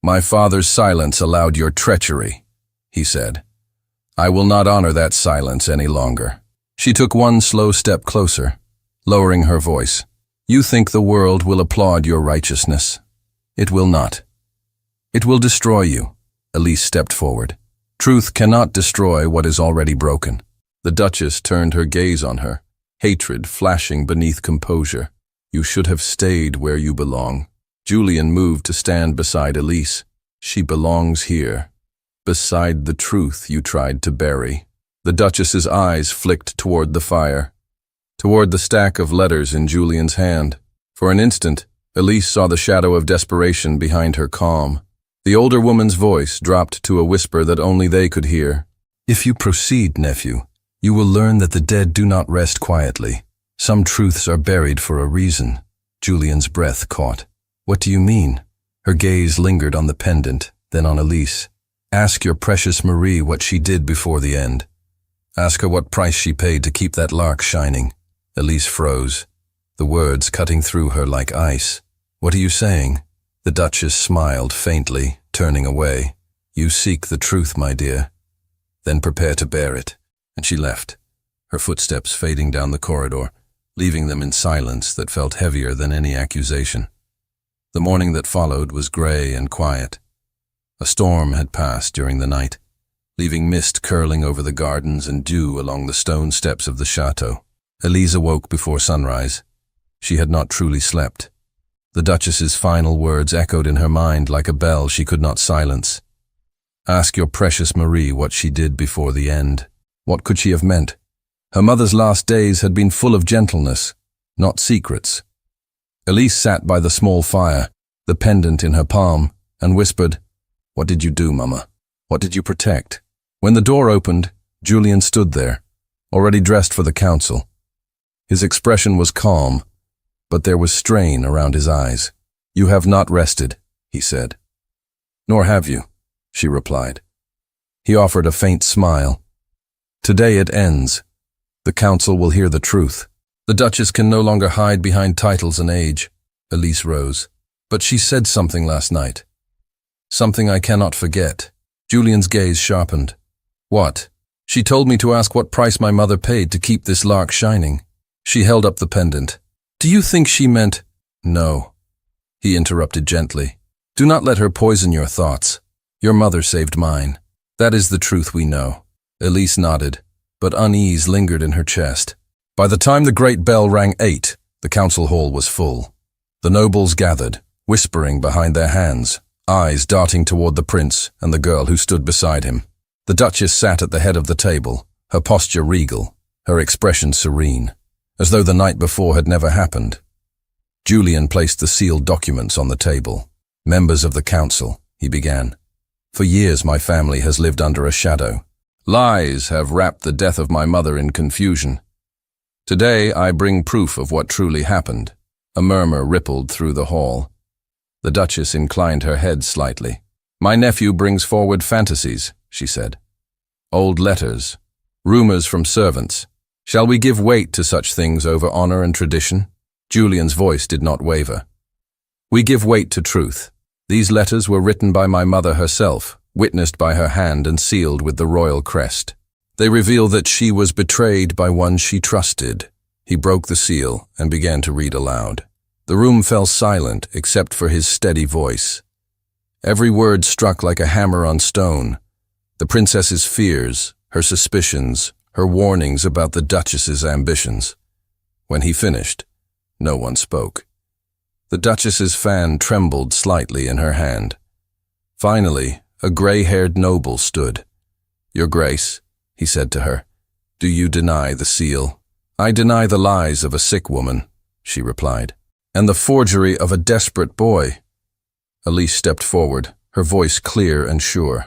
My father's silence allowed your treachery, he said. I will not honor that silence any longer. She took one slow step closer, lowering her voice. You think the world will applaud your righteousness. It will not. It will destroy you. Elise stepped forward. Truth cannot destroy what is already broken. The Duchess turned her gaze on her, hatred flashing beneath composure. You should have stayed where you belong. Julien moved to stand beside Elise. She belongs here, beside the truth you tried to bury. The Duchess's eyes flicked toward the fire, toward the stack of letters in Julien's hand. For an instant, Elise saw the shadow of desperation behind her calm. The older woman's voice dropped to a whisper that only they could hear. If you proceed, nephew, you will learn that the dead do not rest quietly. Some truths are buried for a reason. Julien's breath caught. What do you mean? Her gaze lingered on the pendant, then on Elise. Ask your precious Marie what she did before the end. Ask her what price she paid to keep that lark shining. Elise froze, the words cutting through her like ice. What are you saying? The Duchess smiled faintly, turning away. You seek the truth, my dear. Then prepare to bear it. And she left, her footsteps fading down the corridor, leaving them in silence that felt heavier than any accusation. The morning that followed was gray and quiet. A storm had passed during the night, leaving mist curling over the gardens and dew along the stone steps of the chateau. Elise awoke before sunrise. She had not truly slept. The Duchess's final words echoed in her mind like a bell she could not silence. Ask your precious Marie what she did before the end. What could she have meant? Her mother's last days had been full of gentleness, not secrets. Elise sat by the small fire, the pendant in her palm, and whispered, What did you do, Mama? What did you protect? When the door opened, Julien stood there, already dressed for the council. His expression was calm, but there was strain around his eyes. "You have not rested," he said. "Nor have you," she replied. He offered a faint smile. "Today it ends. The council will hear the truth. The Duchess can no longer hide behind titles and age." Elise rose. "But she said something last night. Something I cannot forget." Julien's gaze sharpened. "What?" "She told me to ask what price my mother paid to keep this lark shining." She held up the pendant. "Do you think she meant—" "No," he interrupted gently. "Do not let her poison your thoughts. Your mother saved mine. That is the truth we know." Elise nodded, but unease lingered in her chest. By the time the great bell rang 8, the council hall was full. The nobles gathered, whispering behind their hands, eyes darting toward the prince and the girl who stood beside him. The Duchess sat at the head of the table, her posture regal, her expression serene, as though the night before had never happened. Julien placed the sealed documents on the table. "Members of the council," he began. "For years my family has lived under a shadow. Lies have wrapped the death of my mother in confusion. Today I bring proof of what truly happened." A murmur rippled through the hall. The Duchess inclined her head slightly. "My nephew brings forward fantasies," she said. "Old letters, rumors from servants. Shall we give weight to such things over honor and tradition?" Julien's voice did not waver. "We give weight to truth. These letters were written by my mother herself, witnessed by her hand and sealed with the royal crest. They reveal that she was betrayed by one she trusted." He broke the seal and began to read aloud. The room fell silent except for his steady voice. Every word struck like a hammer on stone. The princess's fears, her suspicions, her warnings about the Duchess's ambitions. When he finished, no one spoke. The Duchess's fan trembled slightly in her hand. Finally, a gray-haired noble stood. "Your Grace," he said to her, "do you deny the seal?" "I deny the lies of a sick woman," she replied, "and the forgery of a desperate boy." Elise stepped forward, her voice clear and sure.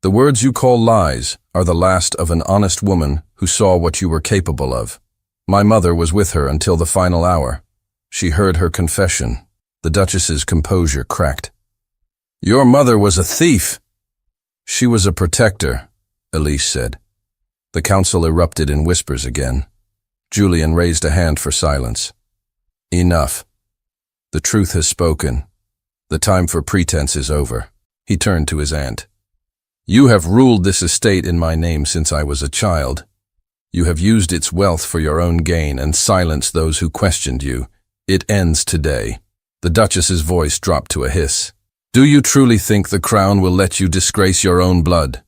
"The words you call lies are the last of an honest woman who saw what you were capable of. My mother was with her until the final hour. She heard her confession." The Duchess's composure cracked. "Your mother was a thief." "She was a protector," Elise said. The council erupted in whispers again. Julien raised a hand for silence. "Enough. The truth has spoken. The time for pretense is over." He turned to his aunt. "You have ruled this estate in my name since I was a child. You have used its wealth for your own gain and silenced those who questioned you. It ends today." The Duchess's voice dropped to a hiss. "Do you truly think the crown will let you disgrace your own blood?"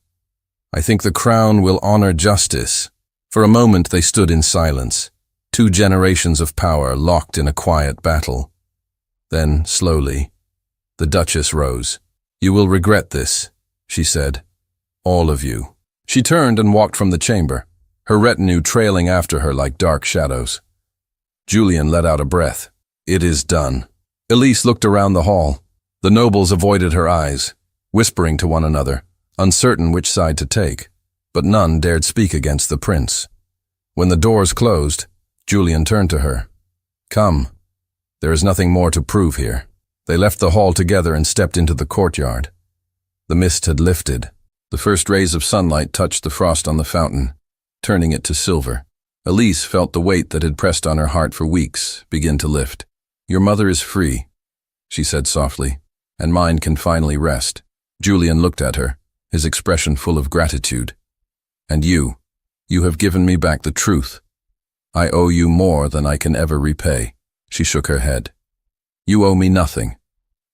"I think the crown will honor justice." For a moment they stood in silence, 2 generations of power locked in a quiet battle. Then, slowly, the Duchess rose. "You will regret this," she said. "All of you." She turned and walked from the chamber, her retinue trailing after her like dark shadows. Julien let out a breath. "It is done." Elise looked around the hall. The nobles avoided her eyes, whispering to one another, uncertain which side to take, but none dared speak against the prince. When the doors closed, Julien turned to her. "Come, there is nothing more to prove here." They left the hall together and stepped into the courtyard. The mist had lifted. The first rays of sunlight touched the frost on the fountain, turning it to silver. Elise felt the weight that had pressed on her heart for weeks begin to lift. "Your mother is free," she said softly, "and mine can finally rest." Julien looked at her, his expression full of gratitude. "And you have given me back the truth. I owe you more than I can ever repay." She shook her head. "You owe me nothing.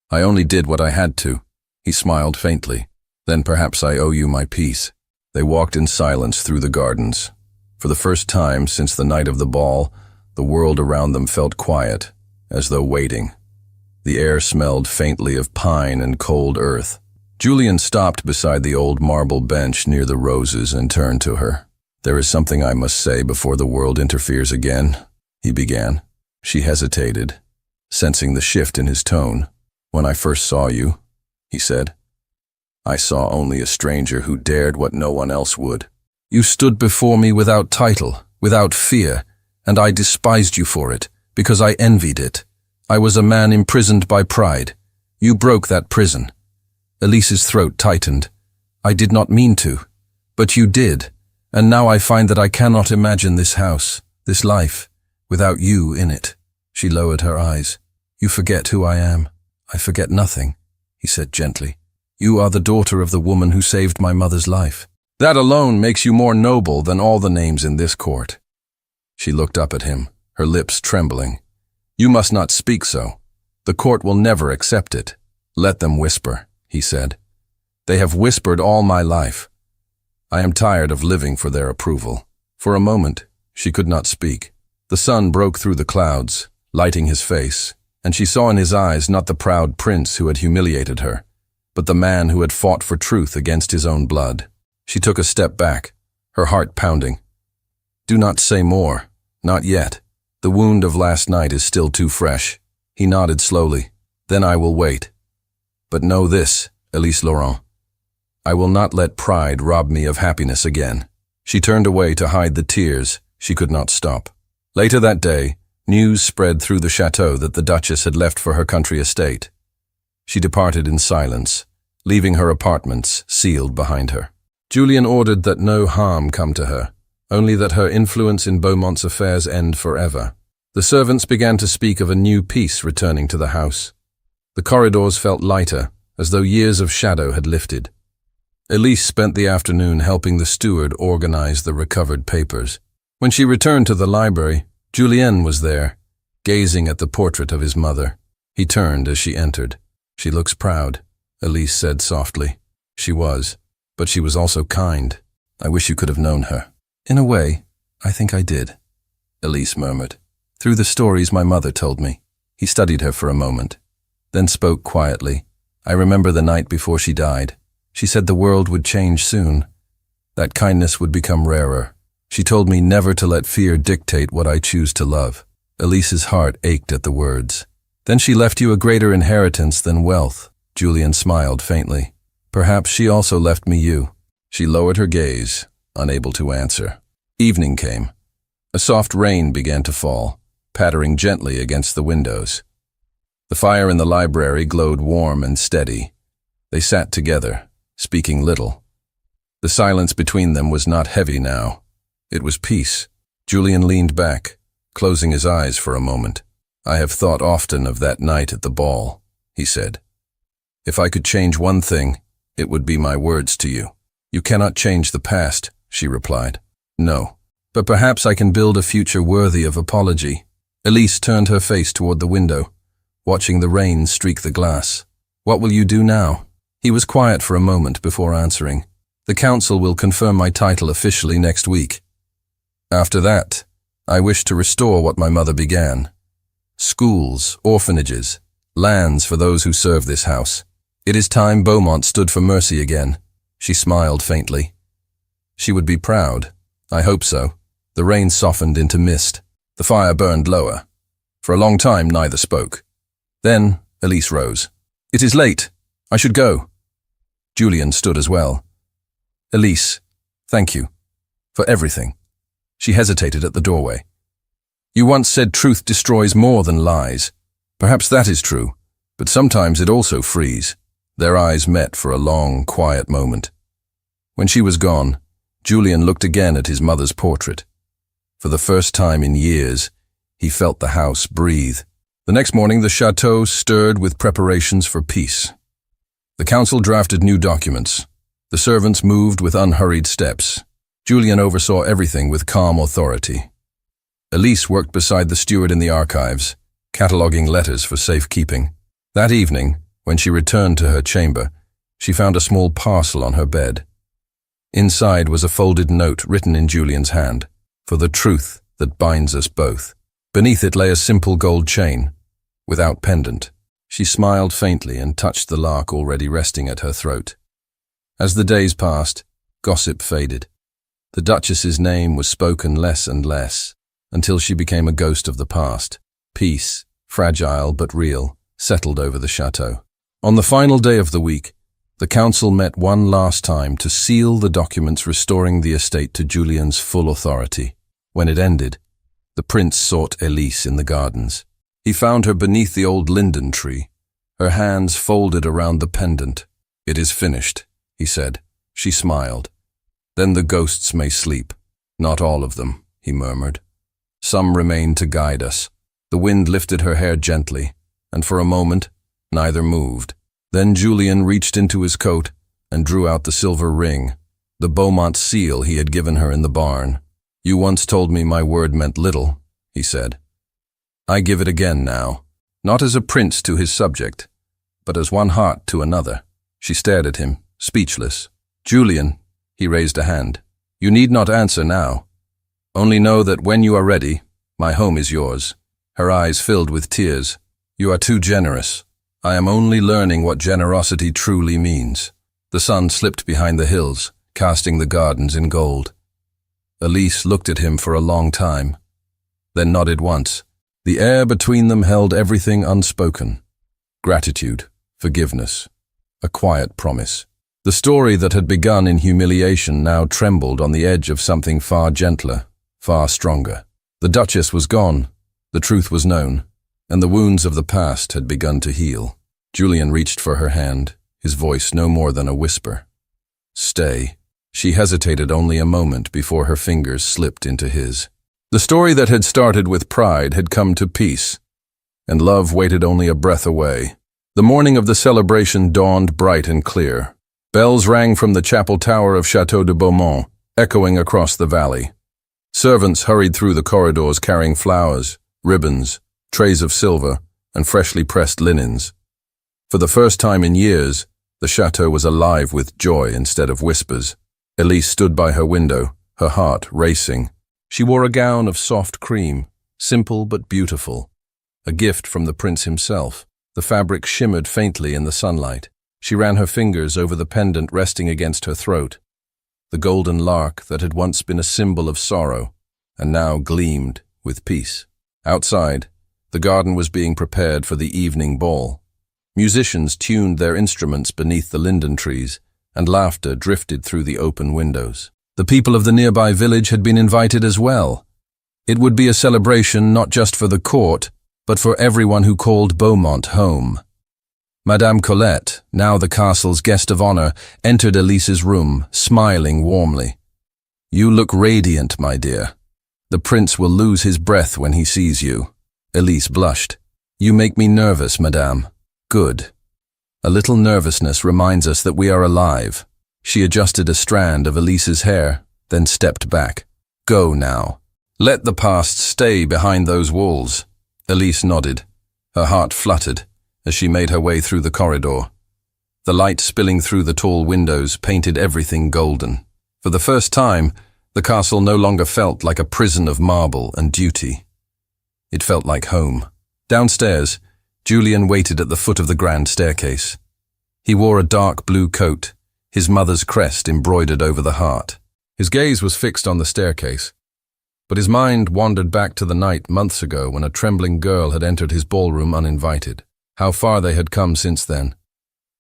I only did what I had to." He smiled faintly. "Then perhaps I owe you my peace." They walked in silence through the gardens. For the first time since the night of the ball, the world around them felt quiet, as though waiting. The air smelled faintly of pine and cold earth. Julien stopped beside the old marble bench near the roses and turned to her. "There is something I must say before the world interferes again," he began. She hesitated, sensing the shift in his tone. "When I first saw you," he said, I saw only a stranger who dared what no one else would. You stood before me without title, without fear, and I despised you for it, because I envied it. I was a man imprisoned by pride. You broke that prison. Elise's throat tightened. I did not mean to, but you did, and now I find that I cannot imagine this house, this life, without you in it. She lowered her eyes. You forget who I am. I forget nothing, he said gently. You are the daughter of the woman who saved my mother's life. That alone makes you more noble than all the names in this court. She looked up at him, her lips trembling. You must not speak so. The court will never accept it. Let them whisper, he said. They have whispered all my life. I am tired of living for their approval. For a moment, she could not speak. The sun broke through the clouds, lighting his face, and she saw in his eyes not the proud prince who had humiliated her, but the man who had fought for truth against his own blood. She took a step back, her heart pounding. Do not say more, not yet. The wound of last night is still too fresh. He nodded slowly. Then I will wait. But know this, Elise Laurent. I will not let pride rob me of happiness again. She turned away to hide the tears. She could not stop. Later that day, news spread through the chateau that the Duchess had left for her country estate. She departed in silence, leaving her apartments sealed behind her. Julien ordered that no harm come to her, only that her influence in Beaumont's affairs end forever. The servants began to speak of a new peace returning to the house. The corridors felt lighter, as though years of shadow had lifted. Elise spent the afternoon helping the steward organize the recovered papers. When she returned to the library, Julien was there, gazing at the portrait of his mother. He turned as she entered. She looks proud, Elise said softly. She was, but she was also kind. I wish you could have known her. In a way, I think I did, Elise murmured. Through the stories my mother told me. He studied her for a moment, then spoke quietly. I remember the night before she died. She said the world would change soon. That kindness would become rarer. She told me never to let fear dictate what I choose to love. Elise's heart ached at the words. Then she left you a greater inheritance than wealth. Julien smiled faintly. Perhaps she also left me you. She lowered her gaze, unable to answer. Evening came. A soft rain began to fall, pattering gently against the windows. The fire in the library glowed warm and steady. They sat together, speaking little. The silence between them was not heavy now. It was peace. Julien leaned back, closing his eyes for a moment. I have thought often of that night at the ball, he said. If I could change one thing, it would be my words to you. You cannot change the past, she replied. No, but perhaps I can build a future worthy of apology. Elise turned her face toward the window, watching the rain streak the glass. What will you do now? He was quiet for a moment before answering. The council will confirm my title officially next week. After that, I wish to restore what my mother began. Schools, orphanages, lands for those who serve this house. It is time Beaumont stood for mercy again. She smiled faintly. She would be proud. I hope so. The rain softened into mist. The fire burned lower. For a long time, neither spoke. Then, Elise rose. It is late. I should go. Julien stood as well. Elise, thank you. For everything. She hesitated at the doorway. You once said truth destroys more than lies. Perhaps that is true, but sometimes it also frees. Their eyes met for a long, quiet moment. When she was gone, Julien looked again at his mother's portrait. For the first time in years, he felt the house breathe. The next morning, the chateau stirred with preparations for peace. The council drafted new documents. The servants moved with unhurried steps. Julien oversaw everything with calm authority. Elise worked beside the steward in the archives, cataloguing letters for safekeeping. That evening, when she returned to her chamber, she found a small parcel on her bed. Inside was a folded note written in Julien's hand, for the truth that binds us both. Beneath it lay a simple gold chain, without pendant. She smiled faintly and touched the lark already resting at her throat. As the days passed, gossip faded. The Duchess's name was spoken less and less, until she became a ghost of the past. Peace, fragile but real, settled over the chateau. On the final day of the week, The council met one last time to seal the documents restoring the estate to Julien's full authority. When it ended, the prince sought Elise in the gardens. He found her beneath the old linden tree, her hands folded around the pendant. "It is finished," he said. She smiled. "Then the ghosts may sleep." "Not all of them," he murmured. "Some remain to guide us." The wind lifted her hair gently, and for a moment, neither moved. Then Julien reached into his coat and drew out the silver ring, the Beaumont seal he had given her in the barn. "You once told me my word meant little," he said. "I give it again now, not as a prince to his subject, but as one heart to another." She stared at him, speechless. "Julien," he raised a hand, "you need not answer now. Only know that when you are ready, my home is yours." Her eyes filled with tears. "You are too generous. I am only learning what generosity truly means." The sun slipped behind the hills, casting the gardens in gold. Elise looked at him for a long time, then nodded once. The air between them held everything unspoken. Gratitude, forgiveness, a quiet promise. The story that had begun in humiliation now trembled on the edge of something far gentler, far stronger. The Duchess was gone, the truth was known, and the wounds of the past had begun to heal. Julien reached for her hand, his voice no more than a whisper. "Stay." She hesitated only a moment before her fingers slipped into his. The story that had started with pride had come to peace, and love waited only a breath away. The morning of the celebration dawned bright and clear. Bells rang from the chapel tower of Château de Beaumont, echoing across the valley. Servants hurried through the corridors carrying flowers, ribbons, trays of silver, and freshly pressed linens. For the first time in years, the chateau was alive with joy instead of whispers. Elise stood by her window, her heart racing. She wore a gown of soft cream, simple but beautiful, a gift from the prince himself. The fabric shimmered faintly in the sunlight. She ran her fingers over the pendant resting against her throat. The golden lark that had once been a symbol of sorrow, and now gleamed with peace. Outside, the garden was being prepared for the evening ball. Musicians tuned their instruments beneath the linden trees, and laughter drifted through the open windows. The people of the nearby village had been invited as well. It would be a celebration not just for the court, but for everyone who called Beaumont home. Madame Colette, now the castle's guest of honor, entered Elise's room, smiling warmly. "You look radiant, my dear. The prince will lose his breath when he sees you." Elise blushed. "You make me nervous, madame." "Good. A little nervousness reminds us that we are alive." She adjusted a strand of Elise's hair, then stepped back. "Go now. Let the past stay behind those walls." Elise nodded. Her heart fluttered as she made her way through the corridor. The light spilling through the tall windows painted everything golden. For the first time, the castle no longer felt like a prison of marble and duty. It felt like home. Downstairs, Julien waited at the foot of the grand staircase. He wore a dark blue coat, his mother's crest embroidered over the heart. His gaze was fixed on the staircase, but his mind wandered back to the night months ago when a trembling girl had entered his ballroom uninvited. How far they had come since then.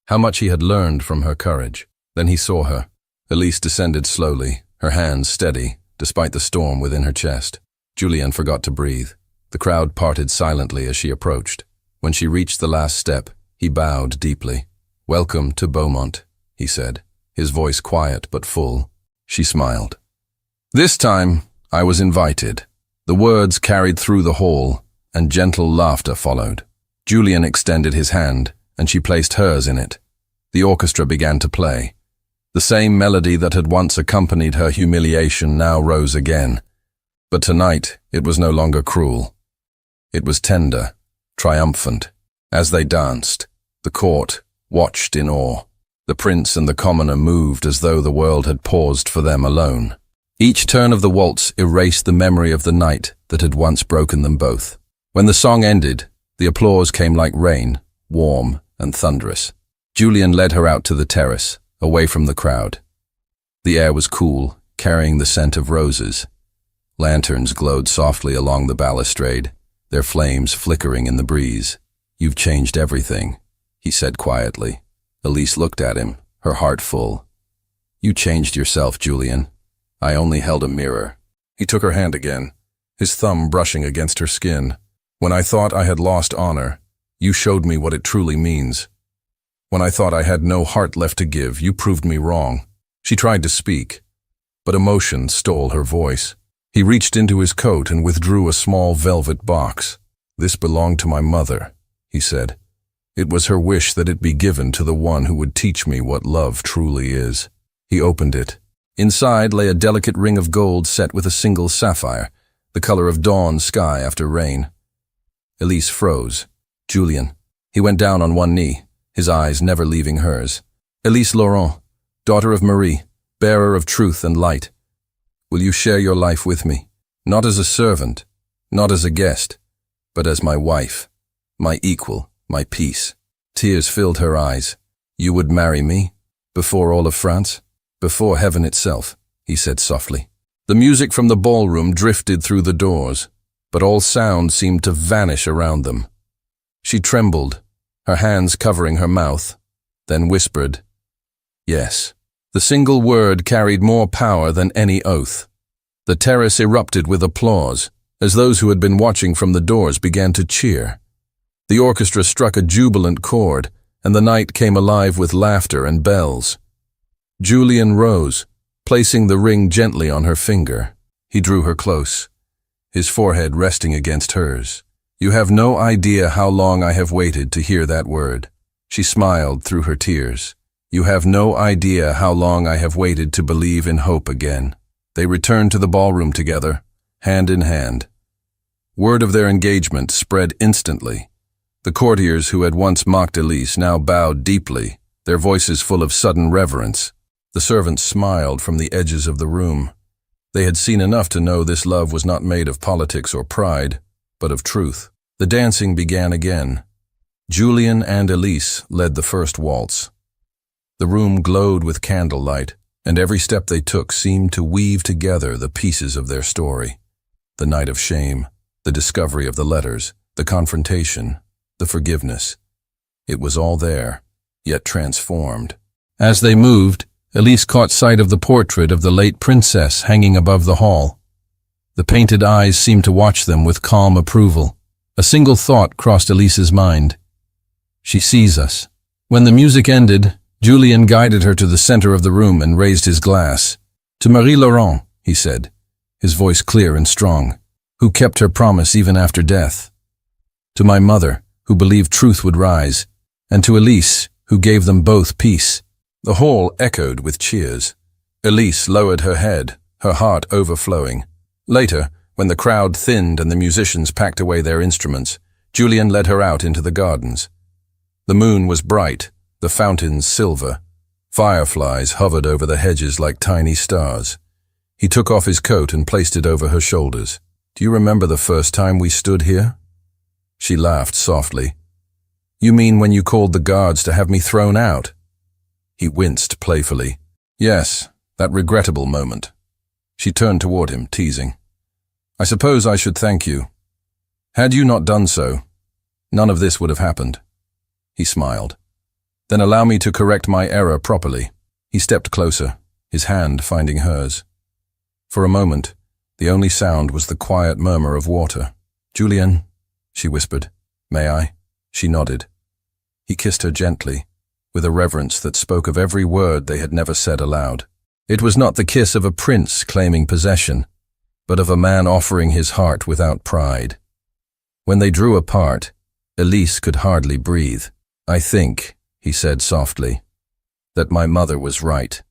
How much he had learned from her courage. Then he saw her. Elise descended slowly, her hands steady, despite the storm within her chest. Julien forgot to breathe. The crowd parted silently as she approached. When she reached the last step, he bowed deeply. "Welcome to Beaumont," he said, his voice quiet but full. She smiled. "This time, I was invited." The words carried through the hall, and gentle laughter followed. Julien extended his hand, and she placed hers in it. The orchestra began to play. The same melody that had once accompanied her humiliation now rose again. But tonight, it was no longer cruel. It was tender, triumphant. As they danced, the court watched in awe. The prince and the commoner moved as though the world had paused for them alone. Each turn of the waltz erased the memory of the night that had once broken them both. When the song ended, the applause came like rain, warm and thunderous. Julien led her out to the terrace, away from the crowd. The air was cool, carrying the scent of roses. Lanterns glowed softly along the balustrade, their flames flickering in the breeze. "You've changed everything," he said quietly. Elise looked at him, her heart full. "You changed yourself, Julien. I only held a mirror." He took her hand again, his thumb brushing against her skin. "When I thought I had lost honor, you showed me what it truly means. When I thought I had no heart left to give, you proved me wrong." She tried to speak, but emotion stole her voice. He reached into his coat and withdrew a small velvet box. "This belonged to my mother," he said. "It was her wish that it be given to the one who would teach me what love truly is." He opened it. Inside lay a delicate ring of gold set with a single sapphire, the color of dawn sky after rain. Elise froze. "Julien." He went down on one knee, his eyes never leaving hers. "Elise Laurent, daughter of Marie, bearer of truth and light. Will you share your life with me? Not as a servant, not as a guest, but as my wife, my equal, my peace." Tears filled her eyes. "You would marry me? Before all of France? Before heaven itself," he said softly. The music from the ballroom drifted through the doors, but all sound seemed to vanish around them. She trembled, her hands covering her mouth, then whispered, "Yes." The single word carried more power than any oath. The terrace erupted with applause, as those who had been watching from the doors began to cheer. The orchestra struck a jubilant chord, and the night came alive with laughter and bells. Julien rose, placing the ring gently on her finger. He drew her close, his forehead resting against hers. "You have no idea how long I have waited to hear that word." She smiled through her tears. "You have no idea how long I have waited to believe in hope again." They returned to the ballroom together, hand in hand. Word of their engagement spread instantly. The courtiers who had once mocked Elise now bowed deeply, their voices full of sudden reverence. The servants smiled from the edges of the room. They had seen enough to know this love was not made of politics or pride, but of truth. The dancing began again. Julien and Elise led the first waltz. The room glowed with candlelight, and every step they took seemed to weave together the pieces of their story. The night of shame, the discovery of the letters, the confrontation, the forgiveness. It was all there, yet transformed. As they moved, Elise caught sight of the portrait of the late princess hanging above the hall. The painted eyes seemed to watch them with calm approval. A single thought crossed Elise's mind. "She sees us." When the music ended, Julien guided her to the center of the room and raised his glass. "To Marie Laurent," he said, his voice clear and strong, "who kept her promise even after death. To my mother, who believed truth would rise, and to Elise, who gave them both peace." The hall echoed with cheers. Elise lowered her head, her heart overflowing. Later, when the crowd thinned and the musicians packed away their instruments, Julien led her out into the gardens. The moon was bright, the fountains silver. Fireflies hovered over the hedges like tiny stars. He took off his coat and placed it over her shoulders. "Do you remember the first time we stood here?" She laughed softly. "You mean when you called the guards to have me thrown out?" He winced playfully. "Yes, that regrettable moment." She turned toward him, teasing. "I suppose I should thank you. Had you not done so, none of this would have happened." He smiled. "Then allow me to correct my error properly." He stepped closer, his hand finding hers. For a moment, the only sound was the quiet murmur of water. "Julien," she whispered. "May I?" She nodded. He kissed her gently, with a reverence that spoke of every word they had never said aloud. It was not the kiss of a prince claiming possession, but of a man offering his heart without pride. When they drew apart, Elise could hardly breathe. "I think," he said softly, "that my mother was right.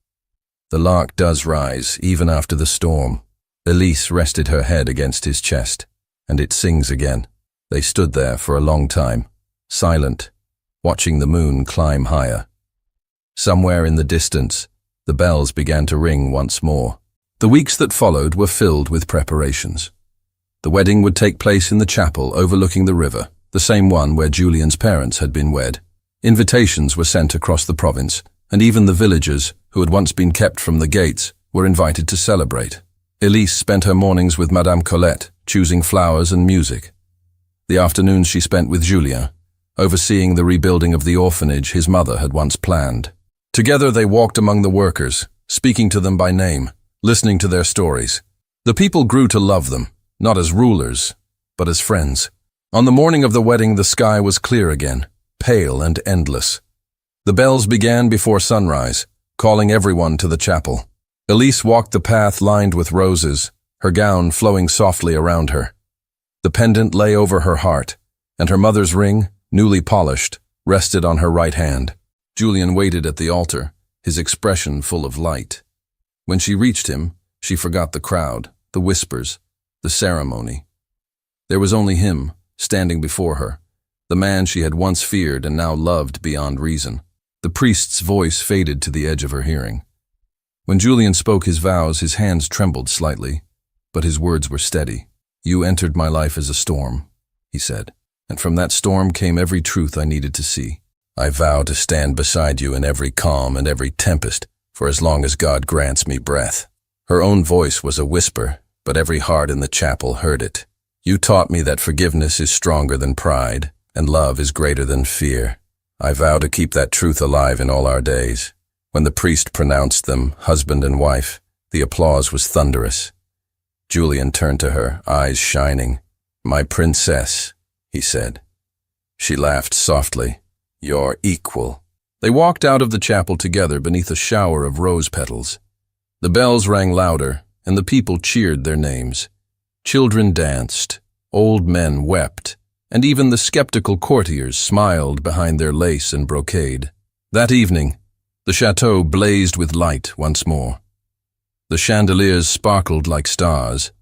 The lark does rise, even after the storm." Elise rested her head against his chest, and it sings again. They stood there for a long time, silent, watching the moon climb higher. Somewhere in the distance, the bells began to ring once more. The weeks that followed were filled with preparations. The wedding would take place in the chapel overlooking the river, the same one where Julien's parents had been wed. Invitations were sent across the province, and even the villagers, who had once been kept from the gates, were invited to celebrate. Elise spent her mornings with Madame Colette, choosing flowers and music. The afternoons she spent with Julien, overseeing the rebuilding of the orphanage his mother had once planned. Together they walked among the workers, speaking to them by name, listening to their stories. The people grew to love them, not as rulers, but as friends. On the morning of the wedding, the sky was clear again, pale and endless. The bells began before sunrise, calling everyone to the chapel. Elise walked the path lined with roses, her gown flowing softly around her. The pendant lay over her heart, and her mother's ring, newly polished, rested on her right hand. Julien waited at the altar, his expression full of light. When she reached him, she forgot the crowd, the whispers, the ceremony. There was only him, standing before her, the man she had once feared and now loved beyond reason. The priest's voice faded to the edge of her hearing. When Julien spoke his vows, his hands trembled slightly, but his words were steady. "You entered my life as a storm," he said, "and from that storm came every truth I needed to see. I vow to stand beside you in every calm and every tempest, for as long as God grants me breath." Her own voice was a whisper, but every heart in the chapel heard it. "You taught me that forgiveness is stronger than pride, and love is greater than fear. I vow to keep that truth alive in all our days." When the priest pronounced them husband and wife, the applause was thunderous. Julien turned to her, eyes shining. "My princess," he said. She laughed softly. "You're equal." They walked out of the chapel together beneath a shower of rose petals. The bells rang louder, and the people cheered their names. Children danced, old men wept, and even the skeptical courtiers smiled behind their lace and brocade. That evening, the chateau blazed with light once more. The chandeliers sparkled like stars.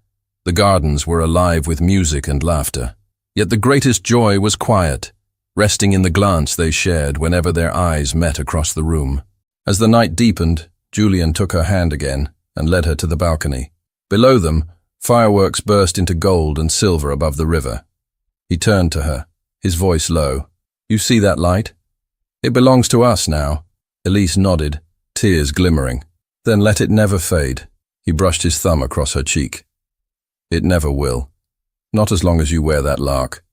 The gardens were alive with music and laughter. Yet the greatest joy was quiet, resting in the glance they shared whenever their eyes met across the room. As the night deepened, Julien took her hand again and led her to the balcony. Below them, fireworks burst into gold and silver above the river. He turned to her, his voice low. "You see that light? It belongs to us now." Elise nodded, tears glimmering. "Then let it never fade." He brushed his thumb across her cheek. "It never will. Not as long as you wear that lark."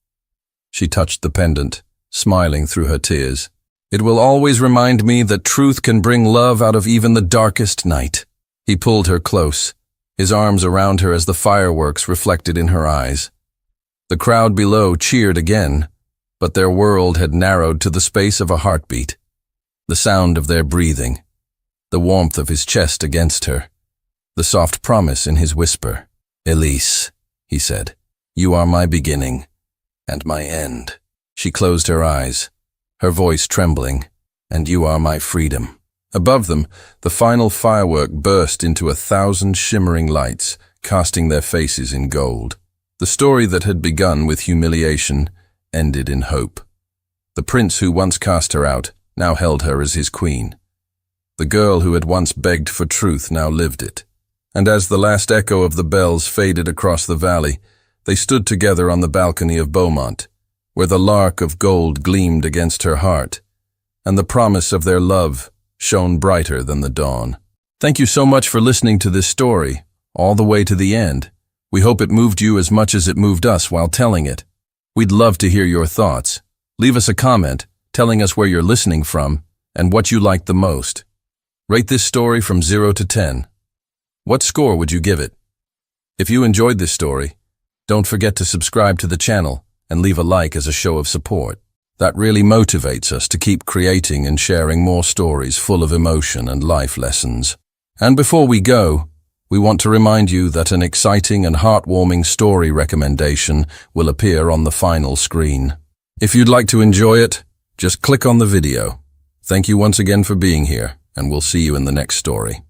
She touched the pendant, smiling through her tears. "It will always remind me that truth can bring love out of even the darkest night." He pulled her close, his arms around her as the fireworks reflected in her eyes. The crowd below cheered again, but their world had narrowed to the space of a heartbeat. The sound of their breathing, the warmth of his chest against her, the soft promise in his whisper. "Elise," he said, "you are my beginning and my end." She closed her eyes, her voice trembling, "And you are my freedom." Above them, the final firework burst into 1,000 shimmering lights, casting their faces in gold. The story that had begun with humiliation ended in hope. The prince who once cast her out now held her as his queen. The girl who had once begged for truth now lived it. And as the last echo of the bells faded across the valley, they stood together on the balcony of Beaumont, where the lark of gold gleamed against her heart, and the promise of their love shone brighter than the dawn. Thank you so much for listening to this story, all the way to the end. We hope it moved you as much as it moved us while telling it. We'd love to hear your thoughts. Leave us a comment, telling us where you're listening from and what you liked the most. Rate this story from 0 to 10. What score would you give it? If you enjoyed this story, don't forget to subscribe to the channel and leave a like as a show of support. That really motivates us to keep creating and sharing more stories full of emotion and life lessons. And before we go, we want to remind you that an exciting and heartwarming story recommendation will appear on the final screen. If you'd like to enjoy it, just click on the video. Thank you once again for being here, and we'll see you in the next story.